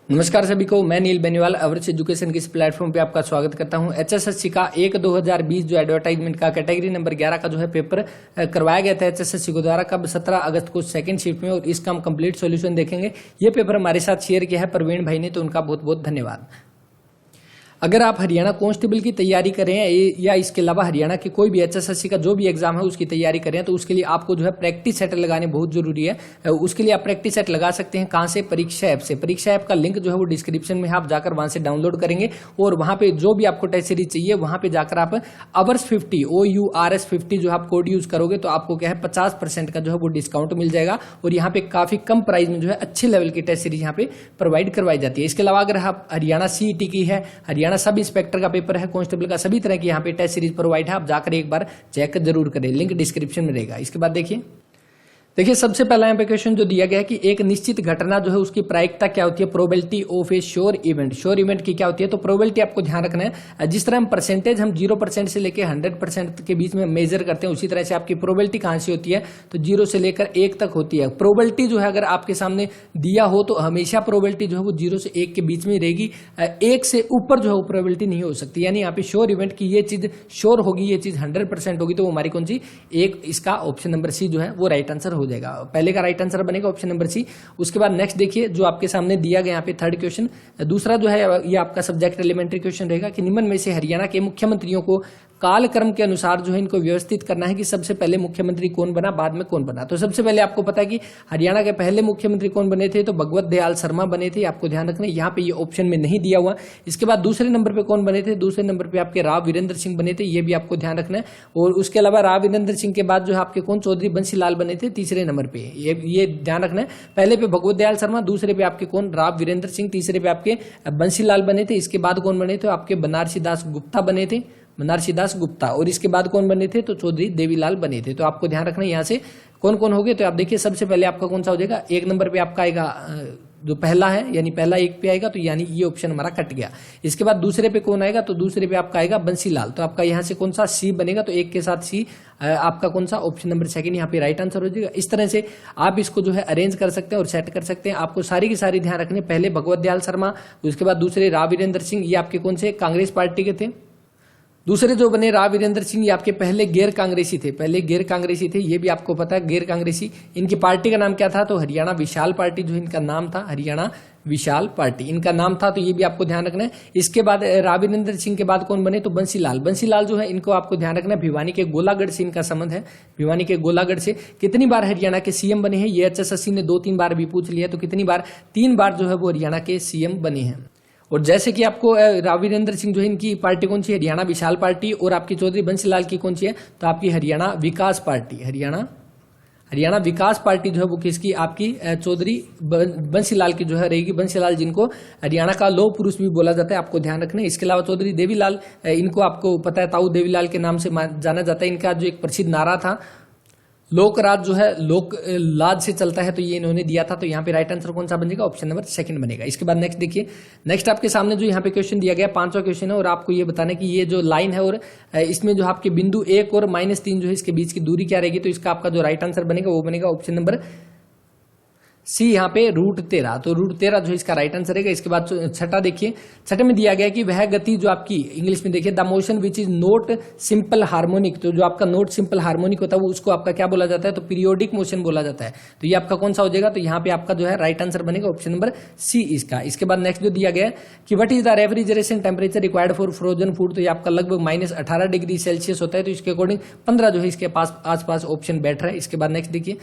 नमस्कार सभी को, मैं नील बेनीवाल अवर्स एजुकेशन के इस प्लेटफॉर्म पे आपका स्वागत करता हूं। एचएसएससी का 1/2020 जो एडवर्टाइजमेंट का कैटेगरी नंबर 11 का जो है पेपर करवाया गया था एचएसएससी को द्वारा कब 17 अगस्त को सेकंड शिफ्ट में, और इसका हम कंप्लीट सॉल्यूशन देखेंगे। ये पेपर हमारे साथ शेयर किया है प्रवीण भाई ने, तो उनका बहुत बहुत धन्यवाद। अगर आप हरियाणा कांस्टेबल की तैयारी कर रहे हैं या इसके अलावा हरियाणा की कोई भी एचएसएससी का जो भी एग्जाम है उसकी तैयारी कर रहे हैं, तो उसके लिए आपको जो है प्रैक्टिस सेट लगाने बहुत जरूरी है। उसके लिए आप प्रैक्टिस सेट लगा सकते हैं कहां से? परीक्षा ऐप से। परीक्षा ऐप का लिंक जो है वो डिस्क्रिप्शन में है, आप जाकर वहां से डाउनलोड करेंगे और वहां पे जो भी आपको टेस्ट सीरीज चाहिए वहां पे जाकर आप अवर्स 50 OURS50 जो आप कोड यूज करोगे तो आपको क्या है 50% का जो है वो डिस्काउंट मिल जाएगा। और यहाँ पे काफी कम प्राइस में जो है अच्छे लेवल की टेस्ट सीरीज यहाँ पे प्रोवाइड करवाई जाती है। इसके अलावा अगर आप हरियाणा CET की है, हरियाणा सब इंस्पेक्टर का पेपर है, कांस्टेबल का, सभी तरह की यहाँ पे टेस्ट सीरीज प्रोवाइड है। आप जाकर एक बार चेक जरूर करें, लिंक डिस्क्रिप्शन में रहेगा। इसके बाद देखिए सबसे पहला यहाँ पे क्वेश्चन जो दिया गया है कि एक निश्चित घटना जो है उसकी प्रायिकता क्या होती है? Probability of A sure event. Sure event की क्या होती है? तो प्रोबेबिलिटी आपको ध्यान रखना है। जिस तरह हम परसेंटेज हम 0% से लेकर 100% के बीच में मेजर करते हैं, उसी तरह से आपकी प्रोबेबिलिटी कहां से होती है? तो 0 से लेकर 1 तक होती है। प्रोबेबिलिटी जो है अगर आपके सामने दिया हो तो हमेशा प्रोबेबिलिटी जो है वो 0 से 1 के बीच में रहेगी। 1 से ऊपर जो है वो प्रोबेबिलिटी नहीं हो सकती। यानी यहाँ पे श्योर इवेंट की ये चीज श्योर होगी, ये चीज 100% होगी, तो वो हमारी कौन सी? एक। इसका ऑप्शन नंबर C जो है वो राइट आंसर हो जाएगा। पहले का राइट आंसर बनेगा ऑप्शन नंबर C। उसके बाद नेक्स्ट देखिए जो आपके सामने दिया गया यहाँ पे थर्ड क्वेश्चन, दूसरा जो है ये आपका सब्जेक्ट एलिमेंट्री क्वेश्चन रहेगा कि निम्न में से हरियाणा के मुख्यमंत्रियों को कालक्रम के अनुसार जो है इनको व्यवस्थित करना है कि सबसे पहले मुख्यमंत्री कौन बना, बाद में कौन बना। तो सबसे पहले आपको पता है कि हरियाणा के पहले मुख्यमंत्री कौन बने थे? तो भगवत दयाल शर्मा बने थे। आपको ध्यान रखना है, यहाँ पे ये ऑप्शन में नहीं दिया हुआ। इसके बाद दूसरे नंबर पे कौन बने थे? दूसरे नंबर पे आपके राव वीरेंद्र सिंह बने थे, ये भी आपको ध्यान रखना है। और उसके अलावा राव वीरेंद्र सिंह के बाद जो है आपके कौन? चौधरी बंसीलाल बने थे तीसरे नंबर पे, ये ध्यान रखना है। पहले पे भगवत दयाल शर्मा, दूसरे पे आपके कौन? राव वीरेंद्र सिंह, तीसरे पे आपके बंसीलाल बने थे। इसके बाद कौन बने थे? आपके बनारसी दास गुप्ता बने थे, बनारसी दास गुप्ता। और इसके बाद कौन बने थे? तो चौधरी देवीलाल बने थे। तो आपको ध्यान रखना है यहाँ से कौन कौन हो गए। तो आप देखिए सबसे पहले आपका कौन सा हो जाएगा? 1 नंबर पे आपका आएगा जो पहला है, यानी पहला 1 पे आएगा, तो यानी ये ऑप्शन हमारा कट गया। इसके बाद दूसरे पे कौन आएगा? तो दूसरे पे आपका आएगा बंसीलाल। तो आपका यहाँ से कौन सा? C बनेगा। तो 1 के साथ C आपका कौन सा? ऑप्शन नंबर 2 यहाँ पे राइट आंसर हो जाएगा। इस तरह से आप इसको जो है अरेंज कर सकते हैं और सेट कर सकते हैं। आपको सारी की सारी ध्यान रखनी है। पहले भगवत दयाल शर्मा, उसके बाद दूसरे राव वीरेंद्र सिंह, ये आपके कौन से? कांग्रेस पार्टी के थे। दूसरे जो बने राव वीरेंद्र सिंह, ये आपके पहले गैर कांग्रेसी थे, पहले गैर कांग्रेसी थे, ये भी आपको पता है गैर कांग्रेसी। इनकी पार्टी का नाम क्या था? तो हरियाणा विशाल पार्टी जो इनका नाम था, हरियाणा विशाल पार्टी इनका नाम था। तो ये भी आपको ध्यान रखना है। इसके बाद राव वीरेंद्र सिंह के बाद कौन बने? तो बंसीलाल। बंसीलाल जो है इनको आपको ध्यान रखना है, भिवानी के गोलागढ़ से इनका संबंध है। भिवानी के गोलागढ़ से कितनी बार हरियाणा के CM बने हैं? ये एचएसएससी ने 2-3 बार भी पूछ लिया। तो कितनी बार? 3 बार जो है वो हरियाणा के CM बने हैं। और जैसे कि आपको राव वीरेंद्र सिंह जो है इनकी पार्टी कौन सी? हरियाणा विशाल पार्टी। और आपकी चौधरी बंसीलाल की कौन सी है? तो आपकी हरियाणा विकास पार्टी। हरियाणा विकास पार्टी जो है वो किसकी? आपकी चौधरी बंसीलाल की जो है रहेगी। बंसीलाल जिनको हरियाणा का लौह पुरुष भी बोला जाता है, आपको ध्यान रखना है। इसके अलावा चौधरी देवीलाल, इनको आपको पता है ताऊ देवीलाल के नाम से जाना जाता है। इनका जो एक प्रसिद्ध नारा था, लोक राज जो है लोक लाज से चलता है, तो ये इन्होंने दिया था। तो यहाँ पे राइट आंसर कौन सा बनेगा? ऑप्शन नंबर 2 बनेगा। इसके बाद नेक्स्ट देखिए, नेक्स्ट आपके सामने जो यहाँ पे क्वेश्चन दिया गया 5वां क्वेश्चन है, और आपको ये बताना है कि ये जो लाइन है और इसमें जो आपके बिंदु 1 और -3 जो है इसके बीच की दूरी क्या रहेगी। तो इसका आपका जो राइट आंसर बनेगा वो बनेगा ऑप्शन नंबर C, यहाँ पे √13। तो √13 जो इसका राइट आंसर रहेगा। इसके बाद छठा देखिए, छठे में दिया गया कि वह गति जो आपकी इंग्लिश में देखिए the motion which is note simple harmonic. तो जो आपका नोट सिंपल हार्मोनिक होता है वो उसको आपका क्या बोला जाता है? तो पीरियोडिक मोशन बोला जाता है। तो ये आपका कौन सा हो जाएगा? तो यहाँ पे आपका जो है राइट आंसर बनेगा ऑप्शन नंबर C इसका। इसके बाद नेक्स्ट जो दिया गया है कि what is the refrigeration temperature required for frozen food. तो ये आपका लगभग -18 डिग्री सेल्सियस होता है। तो इसके अकॉर्डिंग 15 जो है इसके पास आसपास ऑप्शन बैठ रहा है। इसके बाद नेक्स्ट देखिए,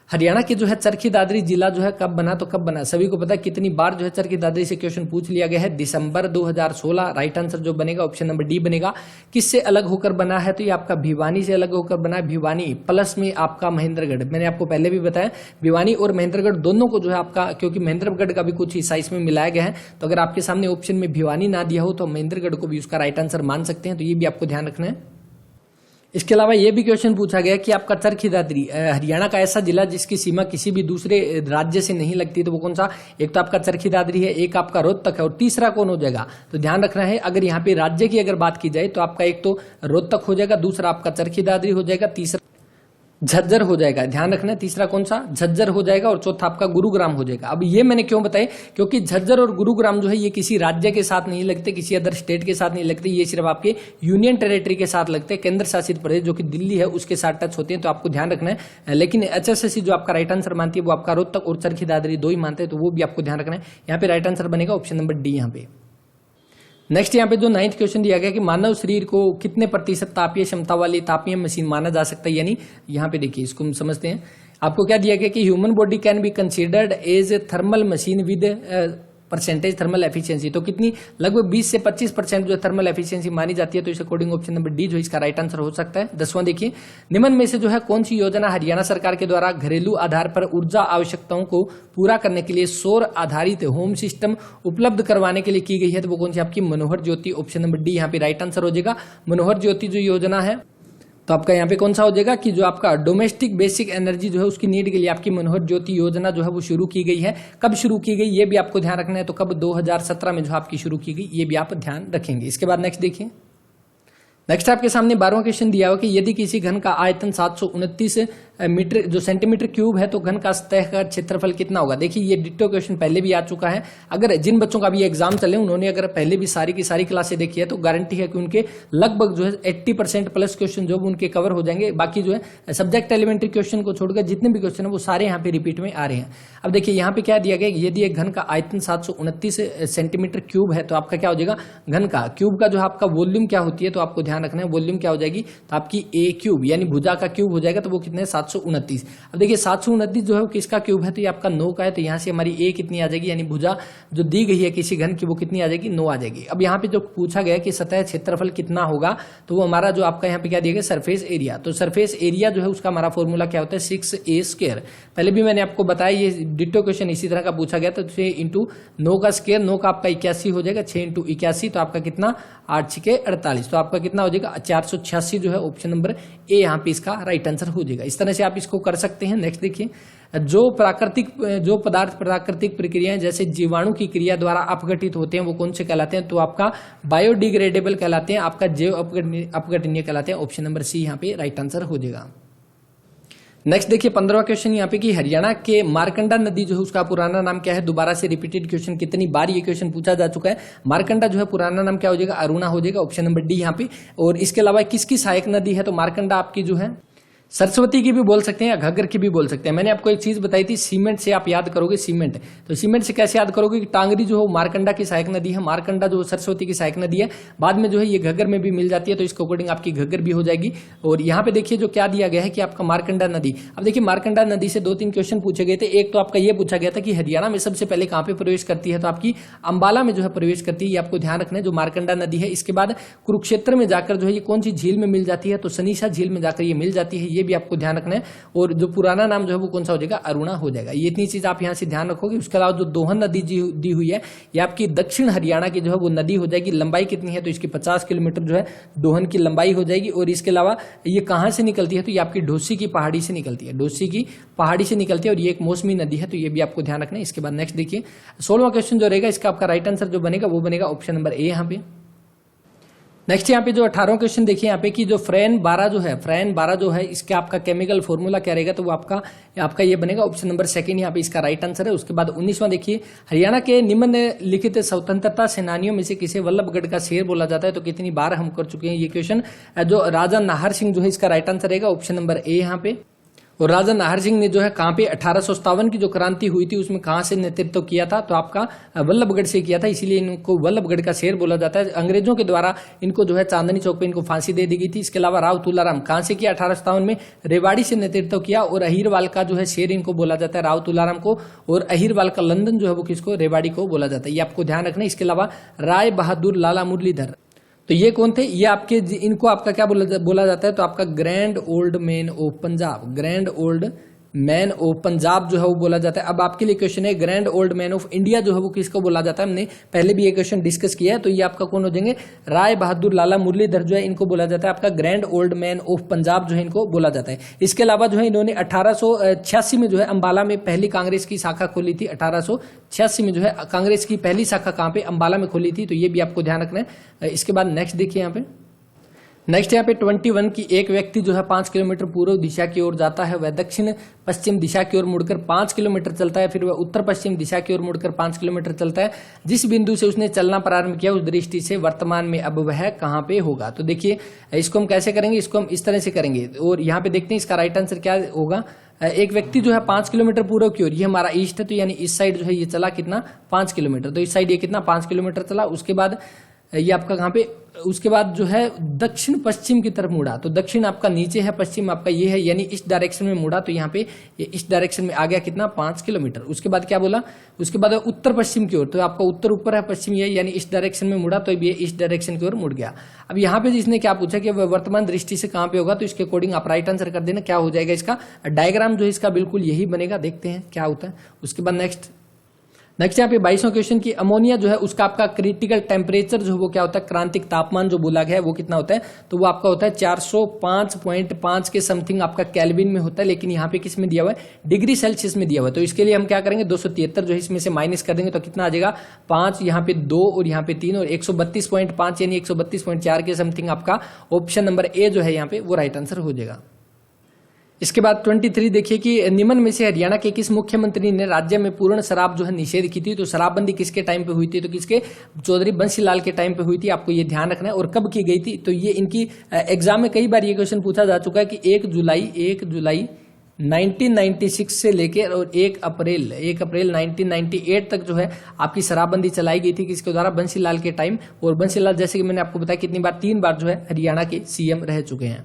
हरियाणा के जो है चरखी दादरी जिला जो है कब बना? तो कब बना? सभी को पता है कितनी बार जो है चरखी दादरी से क्वेश्चन पूछ लिया गया है। दिसंबर 2016। राइट आंसर जो बनेगा ऑप्शन नंबर D बनेगा। किससे अलग होकर बना है? तो ये आपका भिवानी से अलग होकर बना है। भिवानी प्लस में आपका महेंद्रगढ़। मैंने आपको पहले भी बताया भिवानी और महेंद्रगढ़ दोनों को जो है आपका, क्योंकि महेंद्रगढ़ का भी कुछ हिस्सा इसमें मिलाया गया है, तो अगर आपके सामने ऑप्शन में भिवानी ना दिया हो तो महेंद्रगढ़ को भी उसका राइट आंसर मान सकते हैं। तो ये भी आपको ध्यान रखना है। इसके अलावा यह भी क्वेश्चन पूछा गया कि आपका चरखी दादरी हरियाणा का ऐसा जिला जिसकी सीमा किसी भी दूसरे राज्य से नहीं लगती, तो वो कौन सा? एक तो आपका चरखी दादरी है, एक आपका रोहतक है, और तीसरा कौन हो जाएगा? तो ध्यान रखना है, अगर यहाँ पे राज्य की अगर बात की जाए तो आपका एक तो रोहतक हो जाएगा, दूसरा आपका चरखी दादरी हो जाएगा, तीसरा झज्जर हो जाएगा, ध्यान रखना। तीसरा कौन सा, झज्जर हो जाएगा, और चौथा आपका गुरुग्राम हो जाएगा। अब ये मैंने क्यों बताया, क्योंकि झज्जर और गुरुग्राम जो है ये किसी राज्य के साथ नहीं लगते, किसी अदर स्टेट के साथ नहीं लगते, ये सिर्फ आपके यूनियन टेरिटरी के साथ लगते हैं, केंद्र शासित प्रदेश जो कि दिल्ली है उसके साथ टच होते हैं, तो आपको ध्यान रखना है। लेकिन HSSC जो आपका राइट आंसर मानती है वो आपका रोहतक और चरखी दादरी दो ही मानते हैं, तो वो भी आपको ध्यान रखना है। यहाँ पे राइट आंसर बनेगा ऑप्शन नंबर डी यहाँ पे। नेक्स्ट यहाँ पे जो 9th क्वेश्चन दिया गया कि मानव शरीर को कितने प्रतिशत तापीय क्षमता वाली तापीय मशीन माना जा सकता है, यानी यहाँ पे देखिए इसको हम समझते हैं। आपको क्या दिया गया कि human body can be considered as a thermal machine with percentage thermal efficiency, तो कितनी, लगभग 20 से 25% जो थर्मल एफिशिएंसी मानी जाती है, तो इस अकॉर्डिंग ऑप्शन नंबर डी जो इसका राइट आंसर हो सकता है। 10वां देखिए, निम्न में से जो है कौन सी योजना हरियाणा सरकार के द्वारा घरेलू आधार पर ऊर्जा आवश्यकताओं को पूरा करने के लिए सौर आधारित होम सिस्टम उपलब्ध करवाने के लिए की गई है, तो वो कौन सी आपकी मनोहर ज्योति, ऑप्शन नंबर डी यहाँ पे राइट आंसर हो जाएगा। मनोहर ज्योति जो योजना है तो आपका यहाँ पे कौन सा हो जाएगा कि जो आपका डोमेस्टिक बेसिक एनर्जी जो है उसकी नीड के लिए आपकी मनोहर ज्योति योजना जो है वो शुरू की गई है। कब शुरू की गई ये भी आपको ध्यान रखना है, तो कब, 2017 में जो आपकी शुरू की गई, ये भी आप ध्यान रखेंगे। इसके बाद नेक्स्ट देखिए, नेक्स्ट आपके सामने 12वां क्वेश्चन दिया हुआ कि यदि किसी घन का आयतन 729 मीटर जो सेंटीमीटर क्यूब है तो घन का सतह का क्षेत्रफल कितना होगा। देखिए ये डिट्टो क्वेश्चन पहले भी आ चुका है। अगर जिन बच्चों का भी एग्जाम चले उन्होंने अगर पहले भी सारी की सारी क्लासें देखी है तो गारंटी है कि उनके लगभग जो है 80% प्लस क्वेश्चन जो उनके कवर हो जाएंगे। बाकी जो है सब्जेक्ट एलिमेंट्री क्वेश्चन को छोड़कर जितने भी क्वेश्चन है वो सारे यहाँ पे रिपीट में आ रहे हैं। अब देखिए यहाँ पे क्या दिया गया, यदि एक घन का आयतन 729 सेंटीमीटर क्यूब है तो आपका क्या हो जाएगा, घन का क्यूब का जो आपका वॉल्यूम क्या होती है, तो आपको ध्यान रखना है वॉल्यूम क्या हो जाएगी, तो आपकी ए क्यूब यानी भुजा का क्यूब हो जाएगा, तो वो कितने 729। अब देखिए 729 जो है किसका क्यूब है, तो ये आपका 9 का है, तो यहाँ से हमारी ए कितनी आ जाएगी, यानी भुजा जो दी गई है किसी घन की वो कितनी आ जाएगी, 9 आ जाएगी। अब यहाँ पे जो पूछा गया कि सतह क्षेत्रफल कितना होगा, तो वो हमारा जो आपका यहाँ पे क्या दिया गया, सरफेस एरिया। तो सरफेस एरिया जो है उसका हमारा फॉर्मूला क्या होता है, 6a²। पहले भी मैंने आपको बताया, ये डिट्टो क्वेश्चन इसी तरह का पूछा गया, तो 6 × 9 का स्क्वायर, 9 का आपका 81 हो जाएगा, 6 × 81 तो आपका कितना 8 × 6 = 48, तो आपका कितना हो जाएगा 486 जो है ऑप्शन नंबर ए यहाँ पे इसका राइट आंसर हो जाएगा। इस तरह से आप इसको कर सकते हैं। नेक्स्ट देखिए, जो पदार्थ प्राकृतिक प्रक्रियाएं जैसे जीवाणु की क्रिया द्वारा अपघटित होते हैं वो कौन से कहलाते हैं, तो आपका बायोडिग्रेडेबल कहलाते हैं, आपका जैव अपघटनीय कहलाते हैं। ऑप्शन नंबर सी यहाँ पे राइट आंसर हो जाएगा। नेक्स्ट देखिए 15वां क्वेश्चन यहाँ पे कि हरियाणा के मारकंडा नदी जो है उसका पुराना नाम क्या है। दोबारा से रिपीटेड क्वेश्चन, कितनी बार ये क्वेश्चन पूछा जा चुका है। मारकंडा जो है पुराना नाम क्या हो जाएगा, अरुणा हो जाएगा, ऑप्शन नंबर डी यहाँ पे। और इसके अलावा किसकी सहायक नदी है, तो मारकंडा आपकी जो है सरस्वती की भी बोल सकते हैं या घग्गर की भी बोल सकते हैं। मैंने आपको एक चीज बताई थी, सीमेंट से आप याद करोगे, सीमेंट, तो सीमेंट से कैसे याद करोगे कि टांगरी जो है मारकंडा की सहायक नदी है, मारकंडा जो सरस्वती की सहायक नदी है, बाद में जो है ये घग्गर में भी मिल जाती है, तो इसके अकॉर्डिंग आपकी घग्गर भी हो जाएगी। और यहाँ पे देखिए जो क्या दिया गया है कि आपका मारकंडा नदी। अब देखिए मारकंडा नदी से 2-3 क्वेश्चन पूछे गए थे। एक तो आपका ये पूछा गया था कि हरियाणा में सबसे पहले कहाँ पे प्रवेश करती है, तो आपकी अंबाला में जो है प्रवेश करती है, ये आपको ध्यान रखना है जो मारकंडा नदी है। इसके बाद कुरुक्षेत्र में जाकर जो है ये कौन सी झील में मिल जाती है, तो सनीसा झील में जाकर ये मिल जाती है, ये भी आपको ध्यान रखना है। और जो पुराना नाम जो है वो कौन सा हो जाएगा, अरुणा हो जाएगा। ये इतनी चीज आप यहाँ से ध्यान रखोगे। उसके अलावा जो दोहन नदी दी हुई है ये आपकी दक्षिण हरियाणा की जो है वो नदी हो जाएगी। लंबाई कितनी है, तो इसकी 50 किलोमीटर जो है दोहन की लंबाई हो जाएगी। और इसके अलावा ये कहाँ से निकलती है, तो ये आपकी ढोसी की पहाड़ी से निकलती है, ढोसी की पहाड़ी से निकलती है, और ये एक मौसमी नदी है, तो ये भी आपको ध्यान रखना है। इसके बाद नेक्स्ट देखिए 16वां क्वेश्चन जो रहेगा इसका आपका राइट आंसर जो बनेगा वो बनेगा ऑप्शन नंबर ए यहाँ पे। नेक्स्ट यहाँ पे जो 18वां क्वेश्चन देखिए यहाँ पे कि जो फ्रेन 12 जो है इसके आपका केमिकल फॉर्मूला क्या रहेगा, तो वो आपका ये बनेगा ऑप्शन नंबर सेकंड यहाँ पे इसका राइट आंसर है। उसके बाद 19वां देखिए, हरियाणा के निम्नलिखित स्वतंत्रता सेनानियों में से किसे वल्लभगढ़ का शेर बोला जाता है, तो कितनी बार हम कर चुके हैं ये क्वेश्चन। जो राजा नाहर सिंह जो है इसका राइट आंसर रहेगा ऑप्शन नंबर ए यहाँ पे। और राजा नाहर सिंह ने जो है कहाँ पे 1857 की जो क्रांति हुई थी उसमें कहाँ से नेतृत्व किया था, तो आपका वल्लभगढ़ से किया था, इसीलिए इनको वल्लभगढ़ का शेर बोला जाता है। अंग्रेजों के द्वारा इनको जो है चांदनी चौक पे इनको फांसी दे दी गई थी। इसके अलावा राव तुलाराम कहाँ से किया, 1857 में रेवाड़ी से नेतृत्व किया। और अहिरवाल का जो है शेर इनको बोला जाता है राव तुलाराम को, और अहिरवाल का लंदन जो है वो किसको, रेवाड़ी को बोला जाता है। ये आपको ध्यान रखना है। इसके अलावा राय बहादुर लाला मुरलीधर, तो ये कौन थे, ये आपके इनको आपका क्या बोला जाता है, तो आपका grand old man of Punjab, grand old man of Punjab जो है वो बोला जाता है। अब आपके लिए क्वेश्चन है grand old man of India जो है वो किसको बोला जाता है, हमने पहले भी ये क्वेश्चन डिस्कस किया है। तो ये आपका कौन हो जाएंगे, राय बहादुर लाला मुरलीधर जो है इनको बोला जाता है आपका grand old man of Punjab जो है इनको बोला जाता है। इसके अलावा जो है इन्होंने 1886 में जो है अंबाला में पहली कांग्रेस की शाखा खोली थी। 1886 में जो है कांग्रेस की पहली शाखा कहाँ पे, अंबाला में खोली थी, तो ये भी आपको ध्यान रखना है। इसके बाद नेक्स्ट देखिए यहाँ पे नेक्स्ट यहाँ पे 21 की एक व्यक्ति जो है 5 किलोमीटर पूर्व दिशा की ओर जाता है, वह दक्षिण पश्चिम दिशा की ओर मुड़कर 5 किलोमीटर चलता है, फिर वह उत्तर पश्चिम दिशा की ओर मुड़कर 5 किलोमीटर चलता है। जिस बिंदु से उसने चलना प्रारंभ किया उस दृष्टि से वर्तमान में अब वह कहाँ पे होगा। तो देखिए इसको हम कैसे करेंगे, इसको हम इस तरह से करेंगे और यहाँ पे देखते हैं इसका राइट आंसर क्या होगा। एक व्यक्ति जो है 5 किलोमीटर पूर्व की ओर, ये हमारा ईस्ट है, तो यानी इस साइड जो है ये चला कितना 5 किलोमीटर, तो इस साइड ये कितना 5 किलोमीटर चला। उसके बाद ये आपका कहाँ पे, उसके बाद जो है दक्षिण पश्चिम की तरफ मुड़ा, तो दक्षिण आपका नीचे है, पश्चिम आपका ये है, यानी इस डायरेक्शन में मुड़ा, तो यहाँ पे ये इस डायरेक्शन में आ गया कितना 5 किलोमीटर। उसके बाद क्या बोला, उसके बाद उत्तर पश्चिम की ओर, तो आपका उत्तर ऊपर है, पश्चिम ये, यानी इस डायरेक्शन में मुड़ा, तो ये इस डायरेक्शन की ओर मुड़ गया। अब यहाँ पे जिसने क्या पूछा कि वर्तमान दृष्टि से कहाँ पे होगा, तो इसके अकॉर्डिंग आप राइट आंसर कर देना। क्या हो जाएगा इसका डायग्राम जो है इसका बिल्कुल यही बनेगा, देखते हैं क्या होता है। उसके बाद नेक्स्ट यहाँ पे 22वां क्वेश्चन की अमोनिया जो है उसका आपका क्रिटिकल टेम्परेचर जो है वो क्या होता है, क्रांतिक तापमान जो बोला गया है वो कितना होता है, तो वो आपका होता है 405.5 के समथिंग आपका केल्विन में होता है, लेकिन यहाँ पे किस में दिया हुआ है, डिग्री सेल्सियस में दिया हुआ है। तो इसके लिए हम क्या करेंगे 273 जो है इसमें से माइनस कर देंगे, तो कितना आ जाएगा 5, यहाँ पे 2 और यहाँ पे 3 और 132.5 यानी 132.4 के समथिंग आपका ऑप्शन नंबर ए जो है यहाँ पे वो राइट आंसर हो जाएगा। इसके बाद 23 देखिए कि निम्न में से हरियाणा के किस मुख्यमंत्री ने राज्य में पूर्ण शराब जो है निषेध की थी। तो शराबबंदी किसके टाइम पे हुई थी, तो किसके, चौधरी बंसीलाल के टाइम पे हुई थी। आपको ये ध्यान रखना है। और कब की गई थी, तो ये इनकी एग्जाम में कई बार ये क्वेश्चन पूछा जा चुका है कि 1 जुलाई 1996 से लेकर और 1 अप्रैल 1998 तक जो है आपकी शराबबंदी चलाई गई थी किसके द्वारा, बंसीलाल के टाइम। और बंसीलाल जैसे कि मैंने आपको बताया कितनी बार, 3 बार जो है हरियाणा के सीएम रह चुके हैं।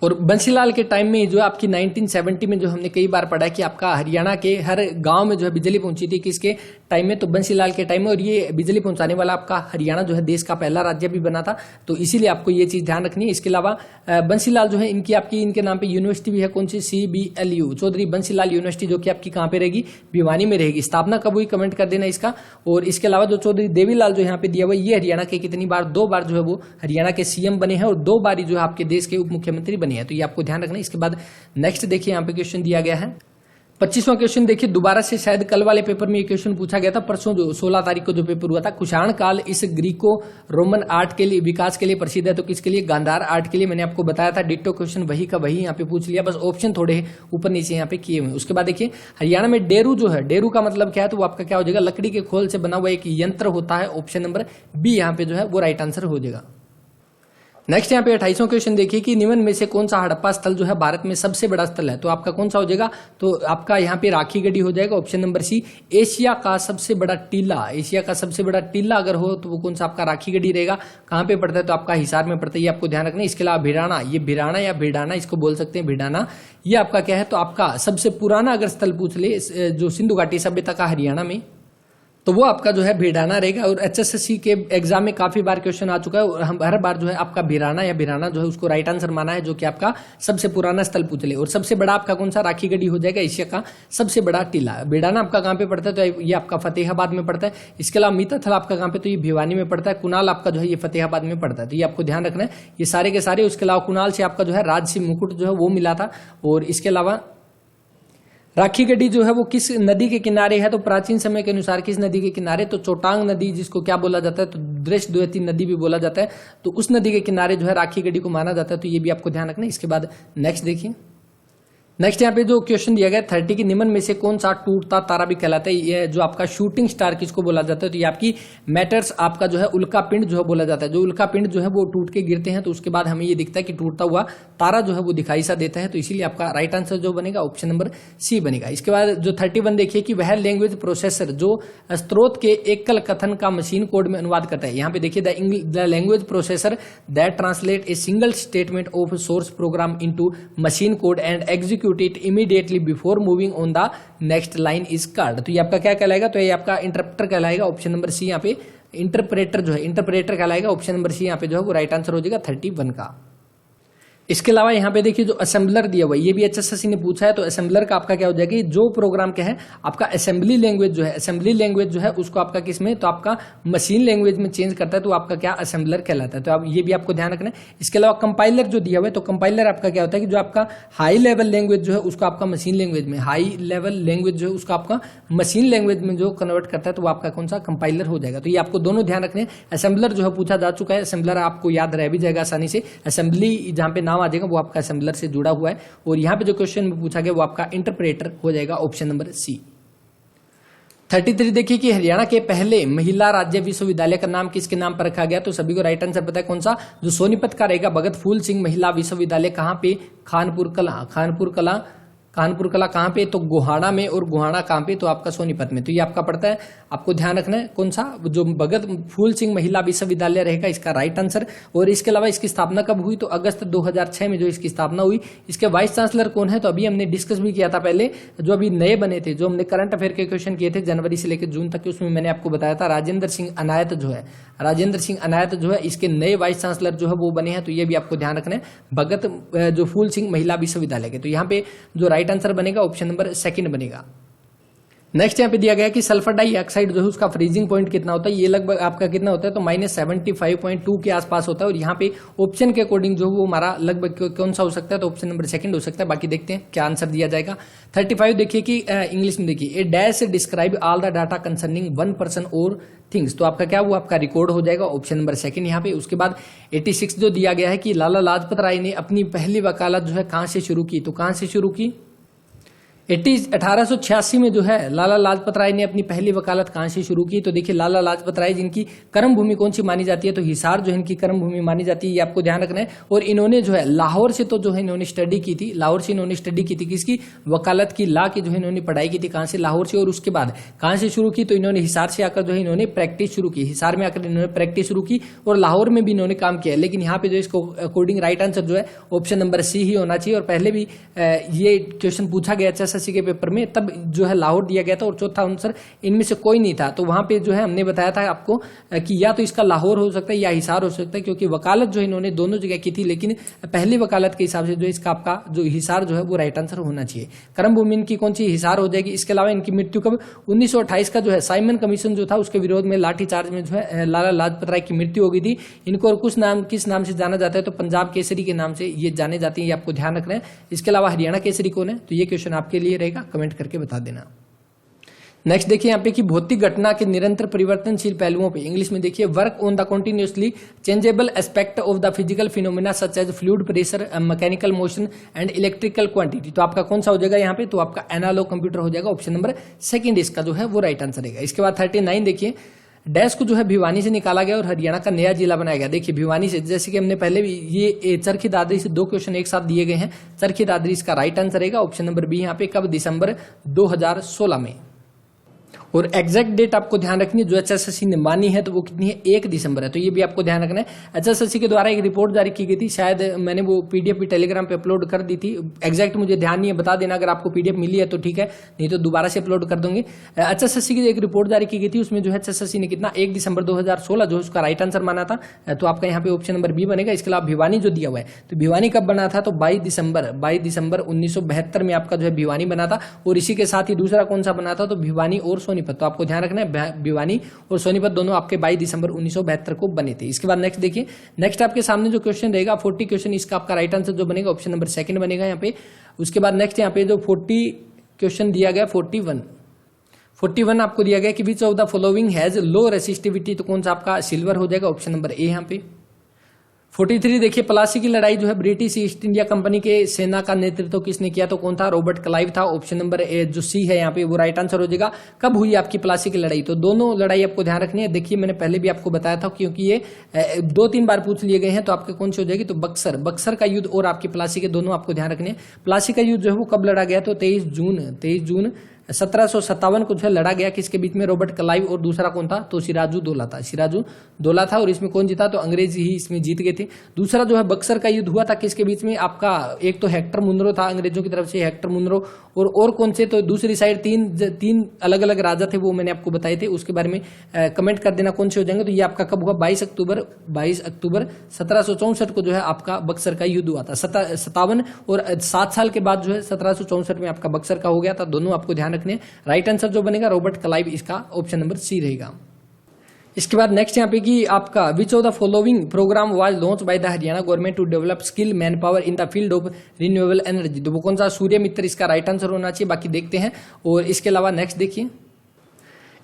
और बंसीलाल के टाइम में जो आपकी 1970 में जो हमने कई बार पढ़ा कि आपका हरियाणा के हर गांव में जो है बिजली पहुंची थी किसके टाइम में, तो बंसीलाल के टाइम में। और ये बिजली पहुंचाने वाला आपका हरियाणा जो है देश का पहला राज्य भी बना था, तो इसीलिए आपको ये चीज ध्यान रखनी है। इसके अलावा बंसीलाल जो है इनके नाम पे यूनिवर्सिटी भी है, कौन सी, CBLU चौधरी बंसीलाल यूनिवर्सिटी, जो कि आपकी कहाँ पे रहेगी, भिवानी में रहेगी। स्थापना कब हुई कमेंट कर देना इसका। और इसके अलावा जो चौधरी देवीलाल जो यहाँ पे दिया हुआ, ये हरियाणा के कितनी बार, 2 बार जो है वो हरियाणा के सीएम बने हैं और 2 बार जो है आपके देश के उप मुख्यमंत्री बने हैं, तो ये आपको ध्यान रखना है। इसके बाद नेक्स्ट देखिए यहाँ पे क्वेश्चन दिया गया है 25वां क्वेश्चन देखिए, दोबारा से शायद कल वाले पेपर में ये क्वेश्चन पूछा गया था, परसों जो 16 तारीख को जो पेपर हुआ था। कुषाण काल इस ग्रीको रोमन आर्ट के लिए विकास के लिए प्रसिद्ध है, तो किसके लिए, गांधार आर्ट के लिए। मैंने आपको बताया था डिट्टो क्वेश्चन वही का वही यहाँ पे पूछ लिया, बस ऑप्शन थोड़े ऊपर नीचे यहाँ पे किए हुए। उसके बाद देखिए हरियाणा में डेरू जो है, डेरू का मतलब क्या है, तो वो आपका क्या हो जाएगा, लकड़ी के खोल से बना हुआ एक यंत्र होता है। ऑप्शन नंबर बी यहाँ पे जो है वो राइट आंसर हो जाएगा। नेक्स्ट यहाँ पे 28वां क्वेश्चन देखिए कि निम्न में से कौन सा हड़प्पा स्थल जो है भारत में सबसे बड़ा स्थल है, तो आपका कौन सा हो जाएगा, तो आपका यहाँ पे राखीगढ़ी हो जाएगा। ऑप्शन नंबर सी। एशिया का सबसे बड़ा टीला, एशिया का सबसे बड़ा टीला अगर हो तो वो कौन सा आपका राखीगढ़ी रहेगा। कहाँ पे पड़ता है, तो आपका हिसार में पड़ता है, ये आपको ध्यान रखना है। इसके अलावा भिड़ाना, ये भिड़ाना या भिड़ाना इसको बोल सकते हैं, भिड़ाना, ये आपका क्या है, तो आपका सबसे पुराना अगर स्थल पूछ ले जो सिंधु घाटी सभ्यता का हरियाणा में, तो वो आपका जो है भिड़ाना रहेगा। और HSSC के एग्जाम में काफी बार क्वेश्चन आ चुका है और हम हर बार जो है आपका भिड़ाना या भिड़ाना जो है उसको राइट आंसर माना है, जो कि आपका सबसे पुराना स्थल पूछ ले। और सबसे बड़ा आपका कौन सा, राखीगढ़ी हो जाएगा एशिया का सबसे बड़ा टीला। भिड़ाना आपका कहाँ पे पड़ता है, तो ये आपका फतेहाबाद में पड़ता है। इसके अलावा मीताथल आपका कहाँ पे, तो ये भिवानी में पड़ता है। कुणाल आपका जो है ये फतेहाबाद में पड़ता है, तो ये आपको ध्यान रखना है ये सारे के सारे। उसके अलावा कुणाल से आपका जो है राजसी मुकुट जो है वो मिला था। और इसके अलावा राखीगढ़ी जो है वो किस नदी के किनारे है, तो प्राचीन समय के अनुसार किस नदी के किनारे, तो चोटांग नदी जिसको क्या बोला जाता है, तो दृश्य द्वैती नदी भी बोला जाता है, तो उस नदी के किनारे जो है राखीगढ़ी को माना जाता है, तो ये भी आपको ध्यान रखना है। इसके बाद नेक्स्ट देखिए, नेक्स्ट यहाँ पे जो क्वेश्चन दिया गया 30 की निम्न में से कौन सा टूटता तारा भी कहलाता है। ये जो आपका शूटिंग स्टार किसको बोला जाता है, तो ये आपकी मैटर्स आपका जो है उल्का पिंड जो है बोला जाता है। जो उल्का पिंड जो है वो टूट के गिरते हैं तो उसके बाद हमें ये दिखता है कि टूटता हुआ तारा जो है वो दिखाई सा देता है, तो इसीलिए आपका राइट आंसर जो बनेगा ऑप्शन नंबर सी बनेगा। इसके बाद जो 31 देखिए कि वह लैंग्वेज प्रोसेसर जो स्रोत के एकल कथन का मशीन कोड में अनुवाद करता है। यहाँ पे देखिए the language processor that translate a single statement of source program into machine code and execute it immediately before moving on the next line is called. तो ये आपका क्या कहलाएगा, तो ये आपका इंटरप्रेटर कहलाएगा। ऑप्शन नंबर सी यहाँ पे इंटरप्रेटर जो है इंटरप्रेटर कहलाएगा। ऑप्शन नंबर सी यहाँ पे जो है वो राइट आंसर हो जाएगा 31 का। इसके अलावा यहाँ पे देखिए जो असेंबलर दिया हुआ है ये भी एचएसएससी ने पूछा है, तो असेंबलर का आपका क्या हो जाएगा, जो प्रोग्राम क्या है आपका असेंबली लैंग्वेज जो है, असेंबली लैंग्वेज जो है उसको आपका किसमें, तो आपका मशीन लैंग्वेज में चेंज करता है, तो आपका क्या असेंबलर कहलाता है। तो आप ये भी आपको ध्यान रखना है। इसके अलावा कंपाइलर जो दिया हुआ है, तो कंपाइलर आपका क्या होता है कि जो आपका हाई लेवल लैंग्वेज जो है उसको आपका मशीन लैंग्वेज में, हाई लेवल लैंग्वेज जो है उसको आपका मशीन लैंग्वेज में जो कन्वर्ट करता है, तो वो आपका कौन सा कंपाइलर हो जाएगा। तो ये आपको दोनों ध्यान रखने हैं। असेंबलर जो है पूछा जा चुका है, असेंबलर आपको याद रह भी जाएगा आसानी से। असेंबली जहां पे नाम आ जाएगा वो आपका असेंबलर से जुड़ा हुआ है। और यहां पे जो क्वेश्चन में पूछा गया वो आपका इंटरप्रेटर हो जाएगा, ऑप्शन नंबर सी। 33 देखिए कि हरियाणा के पहले महिला राज्य विश्वविद्यालय का नाम किसके नाम पर रखा गया, तो सभी को राइट आंसर पता है कौन सा, जो सोनीपत का रहेगा भगत फूल सिंह महिला विश्वविद्यालय। कहां पे, कानपुर कला कहां पे, तो गोहाना में, और गोहाना कहां पे, तो आपका सोनीपत में। तो ये आपका पड़ता है, आपको ध्यान रखना है कौन सा, जो भगत फूल सिंह महिला विश्वविद्यालय रहेगा इसका राइट आंसर। और इसके अलावा इसकी स्थापना कब हुई, तो अगस्त 2006 में जो इसकी स्थापना हुई। इसके वाइस चांसलर कौन है, तो अभी हमने डिस्कस भी किया था पहले, जो अभी नए बने थे, जो हमने करंट अफेयर के क्वेश्चन किए थे जनवरी से लेकर जून तक, उसमें मैंने आपको बताया था राजेंद्र सिंह अनायत जो है, राजेंद्र सिंह अनायत जो है इसके नए वाइस चांसलर जो है वो बने हैं। तो ये भी आपको ध्यान रखना है, भगत जो फूल सिंह महिला विश्वविद्यालय के। तो यहाँ पे जो राइट आंसर बनेगा ऑप्शन नंबर सेकंड बनेगा। नेक्स्ट यहाँ पे दिया गया कि सल्फर डाइऑक्साइड जो है उसका फ्रीजिंग पॉइंट कितना होता है, ये लगभग आपका कितना होता है, तो -75.2 के आसपास होता है। और यहाँ पे ऑप्शन के अकॉर्डिंग जो वो हमारा लगभग कौन सा हो सकता है, तो ऑप्शन नंबर सेकंड हो सकता है। बाकी देखते हैं क्या आंसर दिया जाएगा। 35 देखिए कि इंग्लिश में देखिए, A dash describe all the data concerning one person or things. तो आपका क्या, वो आपका रिकॉर्ड हो जाएगा, ऑप्शन नंबर सेकंड यहाँ पे। उसके बाद 86 जो दिया गया है कि लाला लाजपत राय ने अपनी पहली वकालत जो है कहां से शुरू की, तो कहां से शुरू की, 1886 में जो है लाला लाजपत राय ने अपनी पहली वकालत कहां से शुरू की। तो देखिए लाला लाजपत राय जिनकी कर्म भूमि कौन सी मानी जाती है, तो हिसार जो है इनकी कर्म भूमि मानी जाती है, ये आपको ध्यान रखना है। और इन्होंने जो है लाहौर से तो जो है इन्होंने स्टडी की थी, लाहौर से इन्होंने स्टडी की थी किसकी, वकालत की, ला की जो है इन्होंने पढ़ाई की थी कहां से, लाहौर से। और उसके बाद कहां से शुरू की, तो इन्होंने हिसार से आकर जो है इन्होंने प्रैक्टिस शुरू की, हिसार में आकर इन्होंने प्रैक्टिस शुरू की, और लाहौर में भी इन्होंने काम किया। लेकिन यहाँ पे जो इसको अकॉर्डिंग राइट आंसर जो है ऑप्शन नंबर सी ही होना चाहिए। और पहले भी ये क्वेश्चन पूछा गया एचएसएससी के पेपर में, तब जो है लाहौर दिया गया था, और चौथा आंसर इनमें से कोई नहीं था। तो वहां पे जो है हमने बताया था आपको कि या तो इसका लाहौर हो सकता है या हिसार हो सकता है, क्योंकि वकालत जो इन्होंने दोनों जगह की थी, लेकिन पहली वकालत के हिसाब से जो इसका आपका जो हिसार जो है वो राइट आंसर होना चाहिए। कर्म भूमि इनकी कौन सी, हिसार हो जाएगी। इसके अलावा इनकी मृत्यु कब, 1928 का जो है साइमन कमीशन जो था उसके विरोध में लाठीचार्ज में जो है लाला लाजपत राय की मृत्यु हो गई थी। इनको और किस नाम से जाना जाता है, तो पंजाब केसरी के नाम से ये जाने जाते हैं, ये आपको ध्यान रखना है। इसके अलावा हरियाणा केसरी कौन है, तो ये क्वेश्चन आपके लिए रहेगा, कमेंट करके बता देना। नेक्स्ट देखिए यहाँ पे कि भौतिक घटना के निरंतर परिवर्तनशील पहलुओं पे, इंग्लिश में देखिए, work on the continuously changeable aspect of the physical phenomena such as fluid pressure, mechanical motion and electrical quantity. तो आपका कौन सा हो जाएगा यहाँ पे, तो आपका एनालॉग कंप्यूटर हो जाएगा, ऑप्शन नंबर सेकंड इसका जो है वो राइट आंसर रहेगा। इसके बाद 39 देखिए, डैश को जो है भिवानी से निकाला गया और हरियाणा का नया जिला बनाया गया। देखिए भिवानी से, जैसे कि हमने पहले भी ये चरखी दादरी से दो क्वेश्चन एक साथ दिए गए हैं, चरखी दादरी इसका राइट आंसर रहेगा, ऑप्शन नंबर बी यहाँ पे। कब, दिसंबर 2016 में। और एग्जैक्ट डेट आपको ध्यान रखनी है, जो एचएसएससी ने मानी है तो वो कितनी है, 1 दिसंबर है। तो ये भी आपको ध्यान रखना है। एचएसएससी के द्वारा एक रिपोर्ट जारी की गई थी, शायद मैंने वो पीडीएफ भी टेलीग्राम पे अपलोड कर दी थी, एग्जैक्ट मुझे ध्यान नहीं है, बता देना अगर आपको पीडीएफ मिली है तो ठीक है, नहीं तो दोबारा से अपलोड कर दूंगी। एचएसएससी की एक रिपोर्ट जारी की गई थी, उसमें जो है एचएसएससी ने कितना, 1 दिसंबर 2016 जो उसका राइट आंसर माना था। तो आपका यहाँ पे ऑप्शन नंबर बी बनेगा। इसके अलावा भिवानी जो दिया हुआ है, तो भिवानी कब बना था, तो 22 दिसंबर 1972 में आपका जो है भिवानी बना था। और इसी के साथ ही दूसरा कौन सा बना था, तो भिवानी और सोनीपत। तो आपको ध्यान रखना, भिवानी और सोनीपत दोनों आपके 22 दिसंबर 1972 को बने थे। इसके बाद नेक्स्ट देखिए, नेक्स्ट आपके सामने जो क्वेश्चन रहेगा 40 क्वेश्चन, इसका आपका राइट आंसर जो बनेगा ऑप्शन नंबर सेकंड बनेगा यहाँ पे। उसके बाद नेक्स्ट यहाँ पे जो 40 क्वेश्चन दिया गया, 41 आपको दिया गया कि विच of the following has low resistivity, तो कौन सा आपका सिल्वर हो जाएगा, ऑप्शन नंबर ए यहाँ पे। 43 देखिए, प्लासी की लड़ाई जो है ब्रिटिश ईस्ट इंडिया कंपनी के सेना का नेतृत्व किसने किया, तो कौन था, रॉबर्ट क्लाइव था, ऑप्शन नंबर ए जो सी है यहाँ पे वो राइट आंसर हो जाएगा। कब हुई आपकी प्लासी की लड़ाई, तो दोनों लड़ाई आपको ध्यान रखनी है। देखिए मैंने पहले भी आपको बताया था, क्योंकि ये 2-3 बार पूछ लिए गए हैं, तो आपके कौन सी हो जाएगी, तो बक्सर का युद्ध और आपकी प्लासी के, दोनों आपको ध्यान रखने हैं। प्लासी का युद्ध जो है वो कब लड़ा गया, तो 23 जून 1757 को जो है लड़ा गया, किसके बीच में, रॉबर्ट क्लाइव और दूसरा कौन था, तो सिराजू दौला था। और इसमें कौन जीता, तो अंग्रेज ही इसमें जीत गए थे। दूसरा जो है बक्सर का युद्ध हुआ था, किसके बीच में, आपका एक तो हेक्टर मुनरो था अंग्रेजों की तरफ से, हेक्टर मुनरो, और कौन से, तो दूसरी साइड तीन अलग अलग राजा थे, वो मैंने आपको बताए थे, उसके बारे में कमेंट कर देना कौन से हो जाएंगे। तो ये आपका कब हुआ, 22 अक्टूबर 1764 को जो है आपका बक्सर का युद्ध हुआ था। 57 और 7 साल के बाद जो है 1764 में आपका बक्सर का हो गया था। दोनों आपको ध्यान रखने। राइट आंसर जो बनेगा रॉबर्ट क्लाइव, इसका ऑप्शन नंबर सी रहेगा। इसके बाद नेक्स्ट यहाँ पे कि आपका which of the following program was launch by the Haryana government to develop skill man power in the field of renewable energy, तो वो कौन सा, सूर्य मित्र इसका राइट आंसर होना चाहिए। बाकी देखते हैं। और इसके अलावा नेक्स्ट देखिए,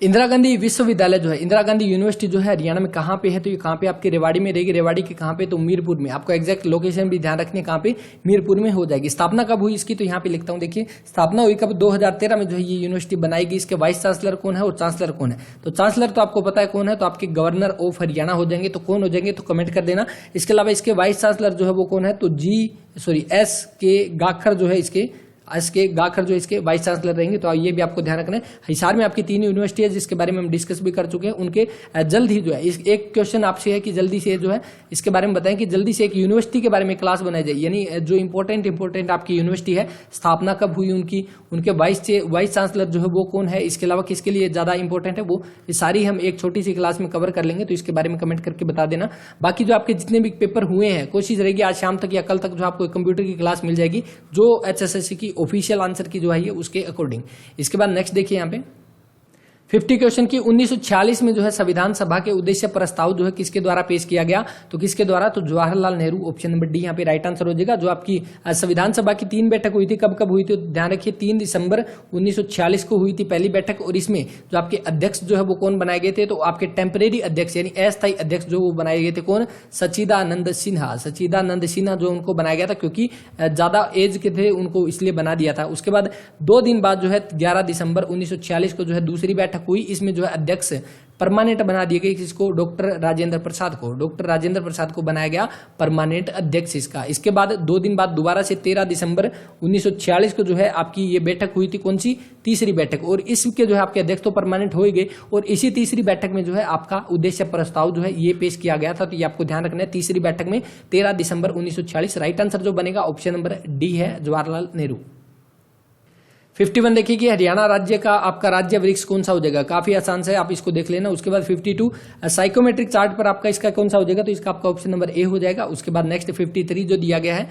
इंदिरा गांधी विश्वविद्यालय जो है, इंदिरा गांधी यूनिवर्सिटी जो है हरियाणा में कहाँ पे है, तो ये कहाँ पे आपके रेवाड़ी में रहेगी। रेवाड़ी के कहाँ पे, तो मीरपुर में। आपको एग्जैक्ट लोकेशन भी ध्यान रखनी है, कहाँ पे, मीरपुर में हो जाएगी। स्थापना कब हुई इसकी, तो यहाँ पे लिखता हूँ, देखिए स्थापना हुई कब, 2013 में जो है ये यूनिवर्सिटी बनाएगी। इसके वाइस चांसलर कौन है और चांसलर कौन है, तो चांसलर तो आपको पता है कौन है, तो आपके गवर्नर ऑफ हरियाणा हो जाएंगे। तो कौन हो जाएंगे, तो कमेंट कर देना। इसके अलावा इसके वाइस चांसलर जो है वो कौन है, तो एस के गाखर जो है, इसके गाखर जो इसके वाइस चांसलर रहेंगे। तो ये भी आपको ध्यान रखना है। हिसार में आपकी 3 यूनिवर्सिटी है, जिसके बारे में हम डिस्कस भी कर चुके हैं। उनके जल्द ही जो है एक क्वेश्चन आपसे है कि जल्दी से जो है इसके बारे में बताएं कि जल्दी से एक यूनिवर्सिटी के बारे में क्लास बनाई जाए, यानी जो इंपॉर्टेंट आपकी यूनिवर्सिटी है, स्थापना कब हुई उनकी, उनके वाइस चांसलर जो है वो कौन है, इसके अलावा किसके लिए ज्यादा इंपॉर्टेंट है, वो सारी हम एक छोटी सी क्लास में कवर कर लेंगे। तो इसके बारे में कमेंट करके बता देना। बाकी जो आपके जितने भी पेपर हुए हैं, कोशिश रहेगी आज शाम तक या कल तक जो आपको कंप्यूटर की क्लास मिल जाएगी, जो HSSC की ऑफिशियल आंसर जो है उसके अकॉर्डिंग। इसके बाद नेक्स्ट देखिए यहाँ पे 50 क्वेश्चन की 1946 में जो है संविधान सभा के उद्देश्य प्रस्ताव जो है किसके द्वारा पेश किया गया, तो किसके द्वारा, तो Jawaharlal Nehru, option number D यहाँ पे राइट आंसर हो जाएगा। जो आपकी संविधान सभा की 3 बैठक हुई थी, कब हुई थी, तो ध्यान रखिए 3 दिसंबर 1946 को हुई थी पहली बैठक। और इसमें जो आपके अध्यक्ष जो है वो कौन बनाए गए थे, तो आपके टेम्परेरी अध्यक्ष यानी अस्थायी अध्यक्ष जो वो बनाए गए थे, कौन, सच्चिदानंद सिन्हा जो उनको बनाया गया था, क्योंकि ज्यादा एज के थे उनको इसलिए बना दिया था। उसके बाद 2 दिन बाद जो है 11 दिसंबर 1946 को जो है दूसरी बैठक हुई। इसमें जो है अध्यक्ष परमानेंट बना दिए गए, किसको, डॉक्टर राजेंद्र प्रसाद को बनाया गया परमानेंट अध्यक्ष इसका। इसके बाद 2 दिन बाद दोबारा से 13 दिसंबर 1946 को जो है आपकी ये बैठक हुई थी, कौन सी, तीसरी बैठक। और इसके जो है आपके अध्यक्ष तो परमानेंट हो ही गए। और इसी तीसरी बैठक में जो है आपका उद्देश्य प्रस्ताव जो है ये पेश किया गया था। तो ये आपको ध्यान रखना है, तीसरी बैठक में 13 दिसंबर 1946। राइट आंसर जो बनेगा ऑप्शन नंबर डी है, जवाहरलाल नेहरू। 51 देखिए कि हरियाणा राज्य का आपका राज्य वृक्ष कौन सा हो जाएगा, काफी आसान से आप इसको देख लेना। उसके बाद 52 साइकोमेट्रिक चार्ट पर आपका इसका कौन सा हो जाएगा, तो इसका आपका ऑप्शन नंबर ए हो जाएगा। उसके बाद नेक्स्ट 53 जो दिया गया है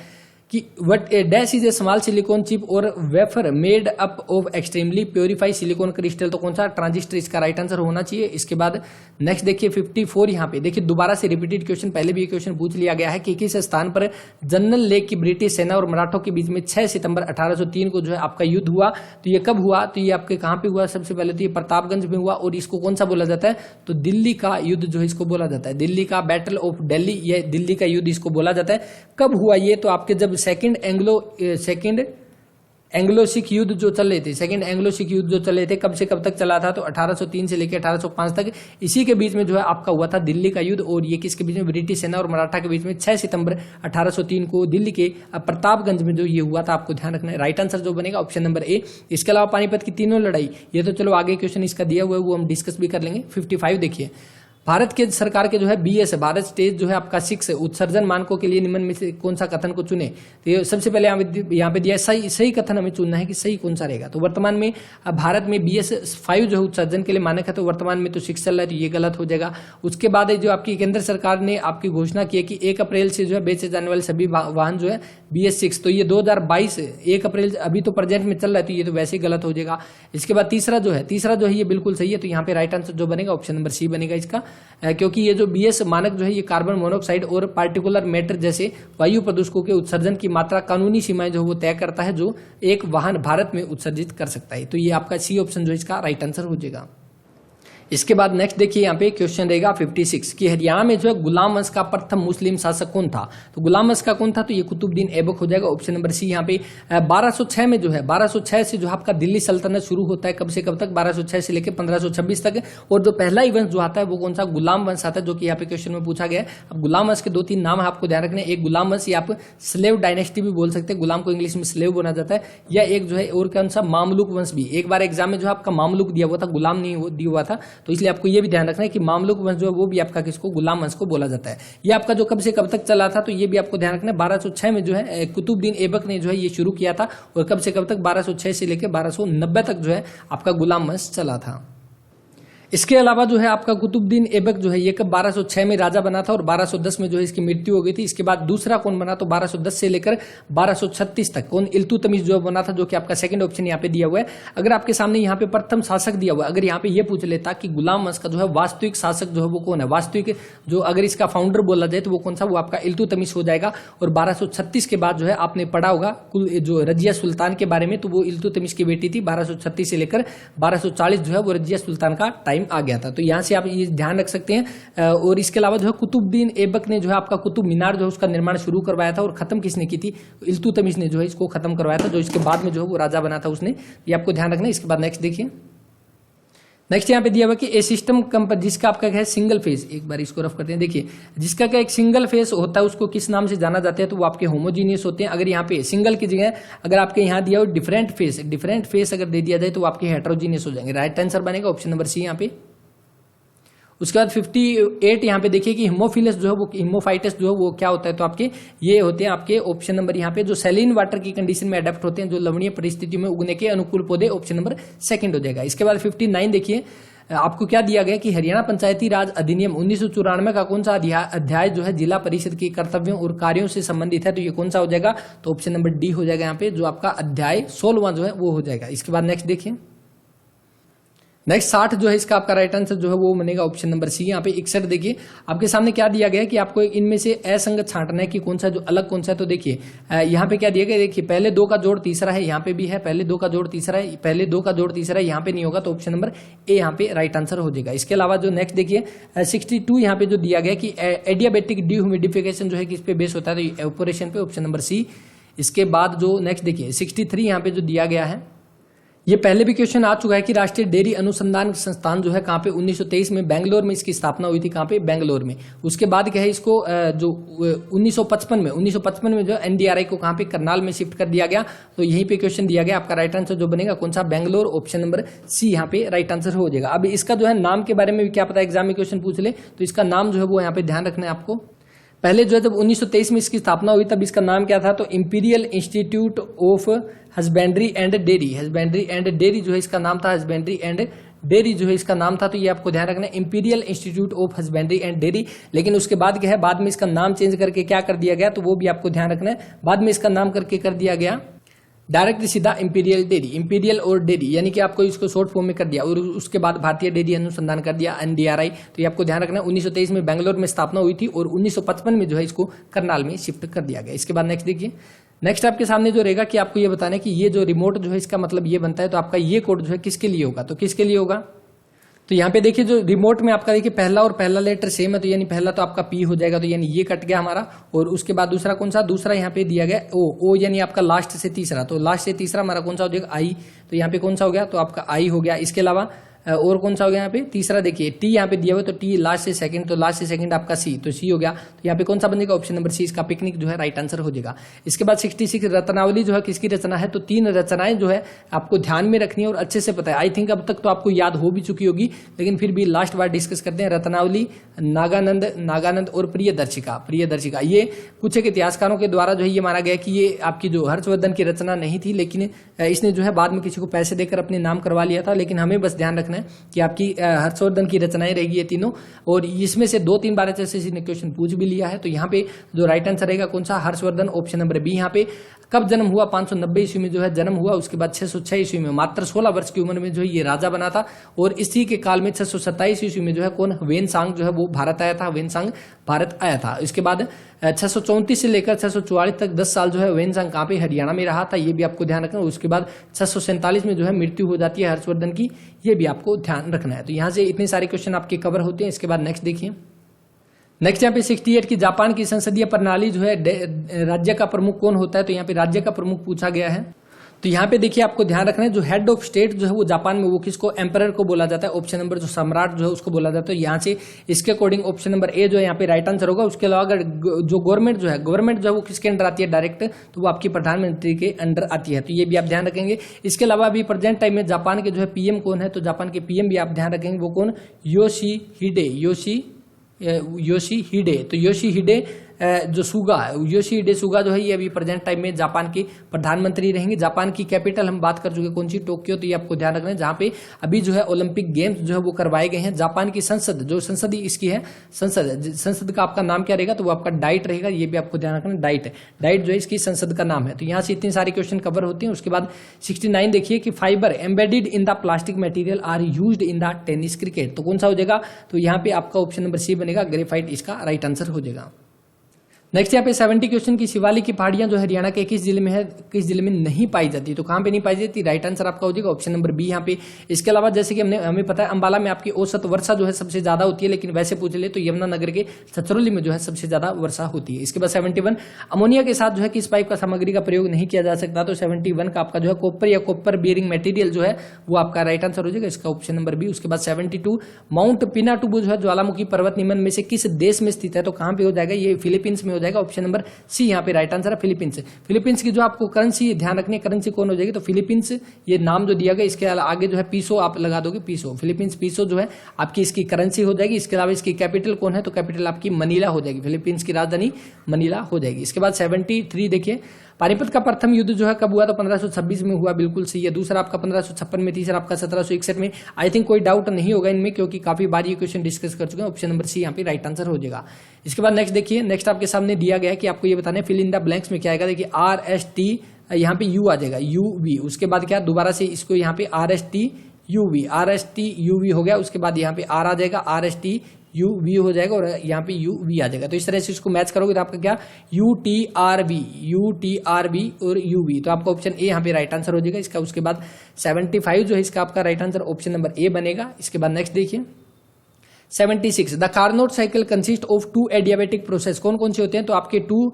कि what A dash is a small silicon chip or wafer made up of extremely purify silicon crystal, तो कौन सा, ट्रांजिस्टर इसका राइट आंसर होना चाहिए। इसके बाद नेक्स्ट देखिए 54 यहाँ पे देखिए दोबारा से रिपीटेड क्वेश्चन, पहले भी ये क्वेश्चन पूछ लिया गया है कि किस स्थान पर जनरल लेक की ब्रिटिश सेना और मराठों के बीच में 6 सितंबर 1803 को जो है आपका युद्ध हुआ। तो ये कब हुआ, तो ये आपके कहाँ पे हुआ, सबसे पहले तो ये प्रतापगंज में हुआ। और इसको कौन सा बोला जाता है, तो दिल्ली का युद्ध जो है इसको बोला जाता है, दिल्ली का बैटल ऑफ दिल्ली, ये दिल्ली का युद्ध इसको बोला जाता है। कब हुआ ये, तो आपके जब सेकंड एंग्लो सिख युद्ध जो चल रहे थे, सेकंड एंग्लो सिख युद्ध जो चल रहे थे, कब से कब तक चला था, तो 1803 से लेकर 1805 तक, इसी के बीच में जो है आपका हुआ था दिल्ली का युद्ध। और ये किसके बीच में, ब्रिटिश सेना और मराठा के बीच में 6 सितंबर 1803 को दिल्ली के प्रतापगंज में जो ये हुआ था, आपको ध्यान रखना है। राइट आंसर जो बनेगा ऑप्शन नंबर ए। इसके अलावा पानीपत की तीनों लड़ाई, ये तो चलो आगे क्वेश्चन इसका दिया हुआ है वो हम डिस्कस भी कर लेंगे। 55 देखिए भारत के सरकार के जो है BS भारत स्टेज जो है आपका 6 उत्सर्जन मानकों के लिए निम्न में से कौन सा कथन को चुने, तो ये सबसे पहले यहाँ पे दिया सही कथन हमें चुनना है कि सही कौन सा रहेगा। तो वर्तमान में भारत में BS 5 जो है उत्सर्जन के लिए मानक है, तो वर्तमान में तो 6 चल रहा है, तो ये गलत हो जाएगा। उसके बाद जो आपकी केंद्र सरकार ने आपकी घोषणा की है कि 1 अप्रैल से जो है बेचे जाने वाले सभी वाहन जो है BS 6, तो ये 2022 1 अप्रैल अभी तो प्रेजेंट में चल रहा है, तो ये तो वैसे ही गलत हो जाएगा। इसके बाद तीसरा जो है ये बिल्कुल सही है। तो यहाँ पे राइट आंसर जो बनेगा ऑप्शन नंबर सी बनेगा इसका, क्योंकि ये जो BS मानक जो है ये कार्बन मोनोऑक्साइड और पार्टिकुलर मैटर जैसे वायु प्रदूषकों के उत्सर्जन की मात्रा कानूनी सीमाएं जो वो तय करता है जो एक वाहन भारत में उत्सर्जित कर सकता है। तो ये आपका सी ऑप्शन जो इसका राइट आंसर हो जाएगा। इसके बाद नेक्स्ट देखिए यहाँ पे क्वेश्चन रहेगा 56 कि हरियाणा में जो है गुलाम वंश का प्रथम मुस्लिम शासक कौन था। तो गुलाम वंश का कौन था, तो ये कुतुबुद्दीन ऐबक हो जाएगा, ऑप्शन नंबर सी। यहाँ पे 1206 में जो है 1206 से जो आपका दिल्ली सल्तनत शुरू होता है, कब से कब तक, 1206 से लेकर 1526 तक। और जो पहला ही वंश जो आता है वो कौन सा, गुलाम वंश आता है, जो कि यहाँ पे क्वेश्चन में पूछा गया है। अब गुलाम वंश के 2-3 नाम है आपको ध्यान रखने, एक गुलाम वंश, या आप स्लेव डायनेस्टी भी बोल सकते हैं, गुलाम को इंग्लिश में स्लेव बोला जाता है, या एक जो है और कौन सा, मामलुक वंश भी। एक बार एग्जाम में जो आपका मामलुक दिया हुआ था, गुलाम नहीं दिया हुआ था, तो इसलिए आपको ये भी ध्यान रखना है कि मामलुक वंश जो है वो भी आपका किसको, गुलाम वंश को बोला जाता है। ये आपका जो कब से कब तक चला था, तो ये भी आपको ध्यान रखना है। 1206 में जो है कुतुबुद्दीन ऐबक ने जो है ये शुरू किया था, और कब से कब तक, 1206 से लेकर 1290 तक जो है आपका गुलाम वंश चला था। इसके अलावा जो है आपका कुतुबुद्दीन ऐबक जो है ये कब 1206 में राजा बना था, और 1210 में जो है इसकी मृत्यु हो गई थी। इसके बाद दूसरा कौन बना, तो 1210 से लेकर 1236 तक कौन, इल्तुतमिश जो बना था, जो कि आपका सेकंड ऑप्शन यहाँ पे दिया हुआ है। अगर आपके सामने यहाँ पे प्रथम शासक दिया हुआ है, अगर यहाँ पे ये पूछ लेता कि गुलाम वंश का जो है वास्तविक शासक जो है वो कौन है, वास्तविक जो अगर इसका फाउंडर बोला जाए तो वो कौन सा, वो आपका इल्तुतमिश हो जाएगा। और 1236 के बाद जो है आपने पढ़ा होगा कुल जो रजिया सुल्तान के बारे में, तो वो इल्तुतमिश की बेटी थी। 1236 से लेकर 1240 जो है वो रजिया सुल्तान का टाइम आ गया था। तो यहां से आप ये ध्यान रख सकते हैं। और इसके अलावा जो है कुतुबुद्दीन ऐबक ने जो है आपका कुतुब मीनार जो है उसका निर्माण शुरू करवाया था, और खत्म किसने की थी, इल्तुतमिश ने जो है इसको खत्म करवाया था, जो इसके बाद में जो है वो राजा बना था उसने। ये आपको ध्यान रखना है। इसके बाद नेक्स्ट देखिए, नेक्स्ट यहाँ पे दिया हुआ कि ए सिस्टम जिसका आपका है सिंगल फेस, एक बार इसको रफ करते हैं। देखिए जिसका क्या एक सिंगल फेस होता है उसको किस नाम से जाना जाता है, तो वो आपके होमोजीनियस होते हैं। अगर यहाँ पे सिंगल की जगह अगर आपके यहाँ दिया हो डिफरेंट फेस अगर दे दिया जाए तो वो आपके हेटेरोजीनियस हो जाएंगे। राइट आंसर बनेगा ऑप्शन नंबर सी यहाँ पे। उसके बाद 58 यहाँ पे देखिए कि हिमोफिलस जो है वो, हिमोफाइटस जो है वो क्या होता है, तो आपके ये होते हैं आपके ऑप्शन नंबर यहाँ पे जो सैलिन वाटर की कंडीशन में अडेप्ट होते हैं, जो लवणीय परिस्थितियों में उगने के अनुकूल पौधे, ऑप्शन नंबर सेकंड हो जाएगा। इसके बाद 59 देखिए आपको क्या दिया गया कि हरियाणा पंचायती राज अधिनियम 1994 का कौन सा अध्याय जो है जिला परिषद के कर्तव्यों और कार्यों से संबंधित है, तो ये कौन सा हो जाएगा, तो ऑप्शन नंबर डी हो जाएगा यहाँ पे, जो आपका अध्याय 16वां जो है वो हो जाएगा। इसके बाद नेक्स्ट देखिए, नेक्स्ट 60 जो है इसका आपका राइट आंसर जो है वो बनेगा ऑप्शन नंबर सी। यहाँ पे 61 देखिए आपके सामने क्या दिया गया है कि आपको इनमें से असंगत छांटना है कि कौन सा जो अलग कौन सा है। तो देखिए यहाँ पे क्या दिया गया, देखिए पहले 2 का जोड़ तीसरा है, यहाँ पे भी है पहले 2 का जोड़ तीसरा है, पहले 2 का जोड़ तीसरा है, यहाँ पे नहीं होगा, तो ऑप्शन नंबर ए यहाँ पे राइट आंसर हो जाएगा। इसके अलावा जो नेक्स्ट देखिए 62 यहाँ पे जो दिया गया कि एडियाबेटिक डिह्यूमिडिफिकेशन जो है किस पे बेस होता है, तो एवापोरेशन पे, ऑप्शन नंबर सी। इसके बाद जो नेक्स्ट देखिए 63 यहाँ पे जो दिया गया है, ये पहले भी क्वेश्चन आ चुका है कि राष्ट्रीय डेयरी अनुसंधान संस्थान जो है कहाँ पे 1923 में बेंगलोर में इसकी स्थापना हुई थी, कहाँ पे, बेंगलोर में। उसके बाद क्या है इसको जो 1955 में जो एनडीआरआई को कहाँ पे, करनाल में शिफ्ट कर दिया गया। तो यहीं पे क्वेश्चन दिया गया, आपका राइट आंसर जो बनेगा कौन सा, बेंगलोर, ऑप्शन नंबर सी यहाँ पे राइट आंसर हो जाएगा। अब इसका जो है नाम के बारे में भी क्या पता एग्जाम में क्वेश्चन पूछ ले, तो इसका नाम जो है वो यहाँ पे ध्यान रखना है आपको। पहले जो है जब 1923 में इसकी स्थापना हुई तब इसका नाम क्या था, तो imperial institute of husbandry and dairy जो है इसका नाम था, हस्बेंड्री एंड डेयरी जो है इसका नाम था। तो ये आपको ध्यान रखना है, imperial institute of husbandry and dairy. लेकिन उसके बाद क्या है, बाद में इसका नाम चेंज करके क्या कर दिया गया, तो वो भी आपको ध्यान रखना है। बाद में इसका नाम करके कर दिया गया डायरेक्ट सीधा इंपीरियल डेयरी, इंपीरियल और डेयरी, यानी कि आपको इसको शॉर्ट फॉर्म में कर दिया, और उसके बाद भारतीय डेयरी अनुसंधान कर दिया, एनडीआरआई। तो ये आपको ध्यान रखना है, 1923 में बेंगलोर में स्थापना हुई थी, और 1955 में जो है इसको करनाल में शिफ्ट कर दिया गया। इसके बाद नेक्स्ट देखिए, नेक्स्ट आपके सामने जो रहेगा कि आपको ये बताना है कि ये जो रिमोट जो है इसका मतलब ये बनता है, तो आपका ये कोड जो है किसके लिए होगा, तो किसके लिए होगा, तो यहाँ पे देखिए जो रिमोट में आपका देखिए पहला और पहला लेटर सेम है, तो यानी पहला तो आपका पी हो जाएगा, तो यानी ये कट गया हमारा। और उसके बाद दूसरा कौन सा, दूसरा यहाँ पे दिया गया ओ यानी आपका लास्ट से तीसरा, तो लास्ट से तीसरा हमारा कौन सा हो जाएगा, आई। तो यहाँ पे कौन सा हो गया, तो आपका आई हो गया। इसके अलावा और कौन सा हो गया यहाँ पे, तीसरा देखिए टी यहाँ पे दिया हुआ, तो टी लास्ट से सेकंड, तो लास्ट से सेकंड आपका सी, तो सी हो गया। तो यहाँ पे कौन सा बनेगा, ऑप्शन नंबर सी, इसका पिकनिक जो है राइट आंसर हो जाएगा। इसके बाद 66 रत्नावली जो है किसकी रचना है, तो 3 रचनाएं जो है आपको ध्यान में रखनी है और अच्छे से पता है। आई थिंक अब तक तो आपको याद हो भी चुकी होगी, लेकिन फिर भी लास्ट बार डिस्कस करते हैं। रत्नावली, नागानंद और प्रियदर्शिका। ये कुछ एक इतिहासकारों के द्वारा जो है ये माना गया कि ये आपकी जो हर्षवर्धन की रचना नहीं थी, लेकिन इसने जो है बाद में किसी को पैसे देकर अपने नाम करवा लिया था। लेकिन हमें बस ध्यान रखना है कि आपकी हर्षवर्धन की रचनाएं रहेगी ये तीनों, और इसमें से 2-3 बार एसएससी ने क्वेश्चन पूछ भी लिया है। तो यहाँ पे जो राइट आंसर रहेगा कौन सा, हर्षवर्धन, ऑप्शन नंबर बी। यहाँ पे कब जन्म हुआ, 590 ईस्वी में जो है जन्म हुआ। उसके बाद 606 ईस्वी में, मात्र 16 वर्ष की उम्र में जो है ये राजा बना था। और इसी के काल में 627 ईस्वी में जो है कौन, वेन सांग जो है वो भारत आया था। वेन सांग भारत आया था। इसके बाद 634 से लेकर 644 तक 10 साल जो है ह्वेनसांग कहाँ पे, हरियाणा में रहा था, ये भी आपको ध्यान रखना है। उसके बाद 647 में जो है मृत्यु हो जाती है हर्षवर्धन की, ये भी आपको ध्यान रखना है। तो यहाँ से इतने सारे क्वेश्चन आपके कवर होते हैं। इसके बाद नेक्स्ट देखिए, नेक्स्ट यहाँ पे 68 की जापान की संसदीय प्रणाली जो है राज्य का प्रमुख कौन होता है, तो यहाँ पे राज्य का प्रमुख पूछा गया है। तो यहाँ पे देखिए आपको ध्यान रखना है, जो हेड ऑफ स्टेट जो है वो जापान में वो किसको, एम्परर को बोला जाता है। ऑप्शन नंबर जो सम्राट जो है उसको बोला जाता है। यहाँ से इसके अकॉर्डिंग ऑप्शन नंबर ए जो है यहाँ पे राइट आंसर होगा। उसके अलावा अगर जो गवर्नमेंट जो है वो किसके अंडर आती है डायरेक्ट, तो वो आपकी प्रधानमंत्री के अंडर आती है। तो ये भी आप ध्यान रखेंगे। इसके अलावा अभी प्रेजेंट टाइम में जापान के जो है पीएम कौन है, तो जापान के पीएम भी आप ध्यान रखेंगे, वो कौन, योशिहिडे। तो योशिहिडे जो सुगा है, योशिहिडे सुगा जो है ये अभी प्रेजेंट टाइम में जापान के प्रधानमंत्री रहेंगे। जापान की कैपिटल हम बात कर चुके कौन सी, टोक्यो। तो ये आपको ध्यान रखना है, जहां पे अभी जो है ओलंपिक गेम्स जो है वो करवाए गए हैं। जापान की संसद, जो संसद इसकी है, संसद का आपका नाम क्या रहेगा, तो वो आपका डाइट रहेगा। ये भी आपको ध्यान रखना, डाइट जो है इसकी संसद का नाम है। तो यहाँ से इतने सारे क्वेश्चन कवर होते हैं। उसके बाद 69 देखिए कि fibre embedded in the plastic material are used in the tennis cricket. तो कौन सा हो जाएगा, तो यहाँ पे आपका ऑप्शन नंबर सी बनेगा, ग्रेफाइट इसका राइट आंसर हो जाएगा। नेक्स्ट यहाँ पे 70 क्वेश्चन की शिवालिक की पहाड़ियां जो हरियाणा के किस जिले में है, किस जिले में नहीं पाई जाती, तो कहां पे नहीं पाई जाती, राइट आंसर आपका हो जाएगा ऑप्शन नंबर बी यहाँ पे। इसके अलावा जैसे कि हमें पता है अंबाला में आपकी औसत वर्षा जो है सबसे ज्यादा होती है, लेकिन वैसे पूछ ले तो यमुनानगर के छछरौली में जो है सबसे ज्यादा वर्षा होती है। इसके बाद 71 अमोनिया के साथ जो है किस पाइप का सामग्री का प्रयोग नहीं किया जा सकता, तो 71 का आपका जो है कॉपर या कॉपर बियरिंग मटेरियल जो है वो आपका राइट आंसर हो जाएगा, इसका ऑप्शन नंबर बी। उसके बाद 72 माउंट पिनाटुबू जो है ज्वालामुखी पर्वत निम्न में से किस देश में स्थित है, तो कहां पे हो जाएगा, ये फिलीपींस में हो जाएगा, ऑप्शन नंबर सी यहाँ पे राइट आंसर है फिलीपींस। फिलीपींस की जो आपको करेंसी ध्यान रखनी है, करेंसी कौन हो जाएगी, तो फिलीपींस ये नाम जो दिया गया, इसके आगे जो है पीसो आप लगा दोगे, पीसो, फिलीपींस पीसो जो है आपकी इसकी करेंसी हो जाएगी। इसके अलावा इसकी कैपिटल कौन है, तो कैपिटल आपकी मनीला हो जाएगी, फिलीपींस की राजधानी मनीला हो जाएगी। इसके बाद 73 देखिए, पानीपत का प्रथम युद्ध जो है कब हुआ, तो 1526 में हुआ, बिल्कुल सही है। दूसरा आपका 1556 में, तीसरा आपका 1761 में। आई थिंक कोई डाउट नहीं होगा इनमें, क्योंकि काफी बार ये क्वेश्चन डिस्कस कर चुके हैं। ऑप्शन नंबर सी यहाँ पे राइट आंसर हो जाएगा। इसके बाद नेक्स्ट देखिए, नेक्स्ट आपके सामने दिया गया है कि आपको ये बताना है फिल इन द ब्लैंक्स में क्या आएगा। देखिए RST यहाँ पे यू आ जाएगा, UV। उसके बाद क्या, दोबारा से इसको यहाँ पे RST UV हो गया। उसके बाद यहाँ पे R आ जाएगा, RST UV हो जाएगा, और यहाँ पे UV आ जाएगा। तो इस तरह से इसको मैच करोगे तो आपका क्या, UTRV और UV। तो आपका ऑप्शन ए यहाँ पे राइट आंसर हो जाएगा इसका। उसके बाद 75 जो है इसका आपका right answer option number A बनेगा। इसके बाद नेक्स्ट देखिए 76 the Carnot cycle consist of 2 adiabatic process. कौन कौन से होते हैं, तो आपके 2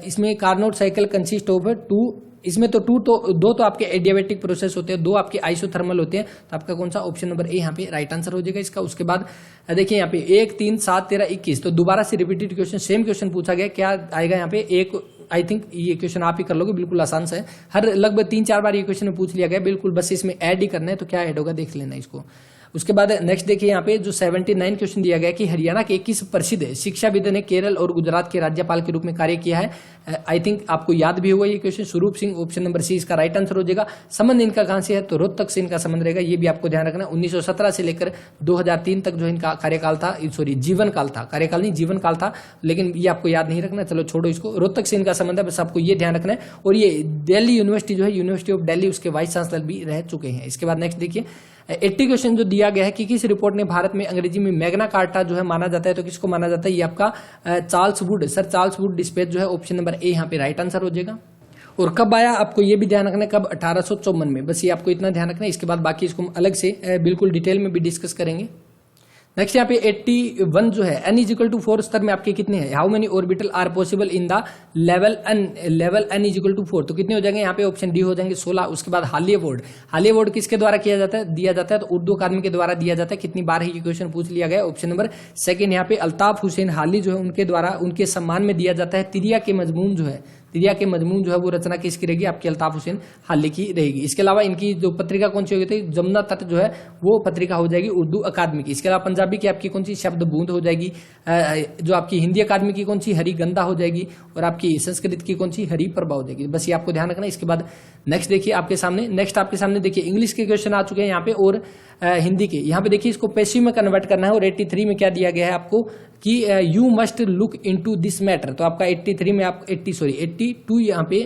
इसमें कार्नोट साइकिल कंसिस्ट ऑफ 2, इसमें तो 2 तो आपके एडियाबेटिक प्रोसेस होते हैं, 2 आपके आइसोथर्मल होते हैं। तो आपका कौन सा, ऑप्शन नंबर ए यहाँ पे राइट आंसर हो जाएगा इसका। उसके बाद देखिए यहाँ पे 1, 3, 7, 13, 21। तो दोबारा से रिपीटेड क्वेश्चन, सेम क्वेश्चन पूछा गया, क्या आएगा यहाँ पे, एक आई थिंक ये क्वेश्चन आप ही कर लोगे, बिल्कुल आसान सा है। हर लगभग 3-4 बार ये क्वेश्चन पूछ लिया गया, बिल्कुल बस इसमें ऐड ही करना है। तो क्या ऐड होगा देख लेना इसको। उसके बाद नेक्स्ट देखिए यहाँ पे जो 79 क्वेश्चन दिया गया कि हरियाणा के किस प्रसिद्ध शिक्षाविद ने केरल और गुजरात के राज्यपाल के रूप में कार्य किया है। आई थिंक आपको याद भी होगा ये question, Swaroop Singh, option number सी इसका राइट आंसर हो जाएगा। संबंध इनका कहां से है, तो रोहतक से इनका संबंध रहेगा, ये भी आपको ध्यान रखना। 1917 से लेकर 2003 तक जो इनका कार्यकाल था, सॉरी जीवन काल था, कार्यकाल नहीं जीवन काल था, लेकिन ये आपको याद नहीं रखना, चलो छोड़ो इसको। रोहतक से इनका संबंध है, बस आपको ये ध्यान रखना है। और ये दिल्ली यूनिवर्सिटी जो है, यूनिवर्सिटी ऑफ दिल्ली, उसके वाइस चांसलर भी रह चुके हैं। इसके बाद नेक्स्ट देखिए 80 क्वेश्चन जो दिया गया है कि किस रिपोर्ट ने भारत में अंग्रेजी में मैग्ना कार्टा जो है माना जाता है, तो किसको माना जाता है, ये आपका Charles Wood, sir Charles Wood dispatch जो है, ऑप्शन नंबर ए यहाँ पे राइट आंसर हो जाएगा। और कब आया आपको ये भी ध्यान रखना है, कब, 1854 में, बस ये आपको इतना ध्यान रखना है। इसके बाद बाकी इसको हम अलग से बिल्कुल डिटेल में भी डिस्कस करेंगे। नेक्स्ट यहाँ पे 81 जो है n=4 स्तर में आपके कितने हैं, how many orbital are possible in the level n=4, तो कितने हो जाएंगे यहाँ पे, ऑप्शन डी हो जाएंगे 16। उसके बाद हाली अवार्ड किसके द्वारा किया जाता है, दिया जाता है, तो उर्दू अकादमी के द्वारा दिया जाता है। कितनी बार है ये क्वेश्चन पूछ लिया गया, ऑप्शन नंबर सेकंड यहाँ पे अल्ताफ हुसैन हाली जो है उनके द्वारा, उनके सम्मान में दिया जाता है। तिरिया के मजमून जो है वो रचना किसकी रहेगी, आपकी अल्ताफ हुसैन हाली की रहेगी। इसके अलावा इनकी जो पत्रिका कौन सी होगी, जमुना तट जो है वो पत्रिका हो जाएगी उर्दू अकादमी की। इसके अलावा पंजाबी की आपकी कौन सी, शब्द बूंद हो जाएगी। जो आपकी हिंदी अकादमी की कौन सी, हरी गंदा हो जाएगी। और आपकी संस्कृत की कौन सी, हरी प्रभा हो जाएगी। बस ये आपको ध्यान रखना। इसके बाद नेक्स्ट देखिए आपके सामने देखिए इंग्लिश के क्वेश्चन आ चुके हैं यहाँ पे, और हिंदी के यहाँ पे देखिए इसको पैसिव में कन्वर्ट करना है। और 83 में क्या दिया गया है आपको कि you must look into this matter, तो आपका 83 में आप 82 यहाँ पे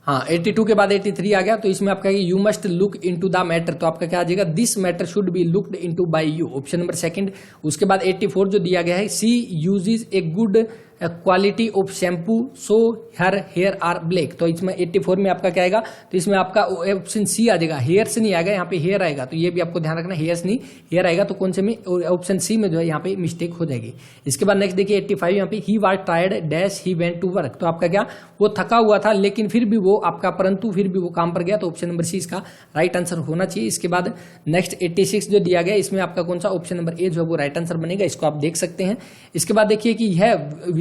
हाँ 82 के बाद 83 आ गया, तो इसमें आपका you must look into the matter, तो आपका क्या आ जाएगा, this matter should be looked into by you, option number second. उसके बाद 84 जो दिया गया है, she uses a good quality of shampoo so her hair are black, तो इसमें 84 में आपका क्या आएगा, तो इसमें आपका ऑप्शन सी आ जाएगा, हेयर से नहीं आएगा, यहाँ पे हेयर आएगा, तो ये भी आपको ध्यान रखना, हेयर नहीं हेयर आएगा, तो कौन से में, ऑप्शन सी में जो है यहाँ पे मिस्टेक हो जाएगी। इसके बाद नेक्स्ट देखिए 85 यहाँ पे, he was tired dash he went to work, तो आपका क्या, वो थका हुआ था लेकिन फिर भी वो आपका, परंतु फिर भी वो काम पर गया, तो ऑप्शन नंबर सी इसका राइट आंसर होना चाहिए। इसके बाद नेक्स्ट 86 जो दिया गया, इसमें आपका कौन सा ऑप्शन नंबर ए जो है वो राइट आंसर बनेगा, इसको आप देख सकते हैं। इसके बाद देखिए कि यह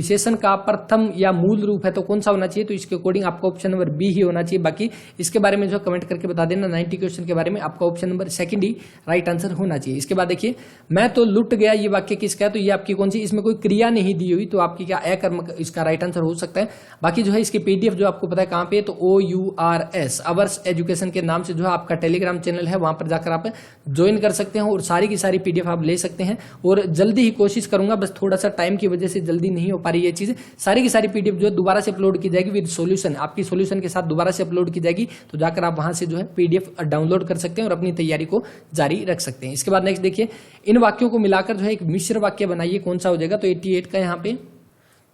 विशेषण का प्रथम या मूल रूप है, तो कौन सा होना चाहिए, तो इसके अकॉर्डिंग आपका ऑप्शन नंबर बी ही होना चाहिए। बाकी इसके बारे में जो कमेंट करके बता देना, 90 क्वेश्चन के बारे में आपका ऑप्शन नंबर सेकंड ही राइट आंसर होना चाहिए। इसके बाद देखिए, मैं तो लुट गया, ये वाक्य किसका है, तो ये आपकी कौन सी, इसमें कोई क्रिया नहीं दी हुई, तो आपकी क्या अकर्म इसका राइट आंसर हो सकता है। बाकी जो है इसकी पीडीएफ जो आपको पता है कहां पे, तो OURS अवर्स एजुकेशन के नाम से जो है आपका टेलीग्राम चैनल है, वहां पर जाकर आप ज्वाइन कर सकते हैं और सारी की सारी पीडीएफ आप ले सकते हैं। और जल्दी ही कोशिश करूंगा, बस थोड़ा सा टाइम की वजह से जल्दी नहीं हो पा रही ये चीज, सारी की सारी पीडीएफ जो है दोबारा से अपलोड की जाएगी विद सॉल्यूशन, आपकी सॉल्यूशन के साथ दोबारा से अपलोड की जाएगी, तो जाकर आप वहां से जो है पीडीएफ डाउनलोड कर सकते हैं और अपनी तैयारी को जारी रख सकते हैं। इसके बाद नेक्स्ट देखिए, इन वाक्यों को मिलाकर जो है एक मिश्र वाक्य बनाइए, कौन सा हो जाएगा, तो 88 का यहाँ पे,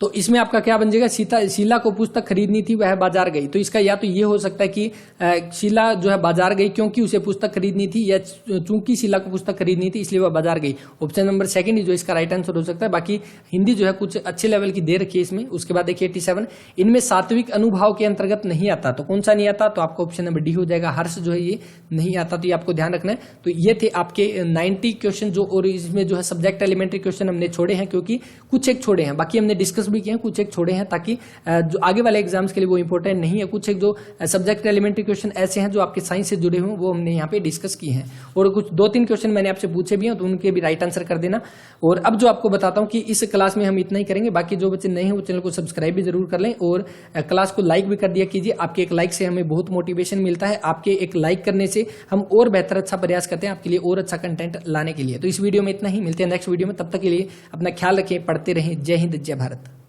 तो इसमें आपका क्या बन जाएगा, शीला को पुस्तक खरीदनी थी वह बाजार गई, तो इसका या तो ये हो सकता है कि शीला जो है बाजार गई क्योंकि उसे पुस्तक खरीदनी थी, या चूंकि शीला को पुस्तक खरीदनी थी इसलिए वह बाजार गई, ऑप्शन नंबर सेकंड जो इसका राइट आंसर हो सकता है। बाकी हिंदी जो है कुछ अच्छे लेवल की दे रखी है इसमें। उसके बाद देखिए 87, इनमें सात्विक अनुभाव के अंतर्गत नहीं आता, तो कौन सा नहीं आता, तो आपका ऑप्शन नंबर डी हो जाएगा, हर्ष जो है ये नहीं आता, तो ये आपको ध्यान रखना है। तो ये थे आपके 90 क्वेश्चन जो, और इसमें जो है सब्जेक्ट एलिमेंट्री क्वेश्चन हमने छोड़े हैं, क्योंकि कुछ एक छोड़े हैं, बाकी हमने डिस्कस भी किए हैं, कुछ एक छोड़े हैं, ताकि जो आगे वाले एग्जाम्स के लिए वो इंपॉर्टेंट नहीं है। कुछ एक जो सब्जेक्ट एलिमेंट्री क्वेश्चन ऐसे हैं जो आपके साइंस से जुड़े हुए, वो हमने यहाँ पे डिस्कस किए हैं, और कुछ 2-3 क्वेश्चन मैंने आपसे पूछे भी हैं, तो उनके भी राइट आंसर कर देना। और अब जो आपको बताता हूँ कि इस क्लास में हम इतना ही करेंगे, बाकी जो बच्चे नहीं हैं वो चैनल को सब्सक्राइब भी जरूर कर लें और क्लास को लाइक भी कर दिया कीजिए। आपके एक लाइक से हमें बहुत मोटिवेशन मिलता है, आपके एक लाइक करने से हम और बेहतर अच्छा प्रयास करते हैं आपके लिए और अच्छा कंटेंट लाने के लिए। तो इस वीडियो में इतना ही, मिलते हैं नेक्स्ट वीडियो में, तब तक के लिए अपना ख्याल रखें, पढ़ते रहें। जय हिंद, जय भारत।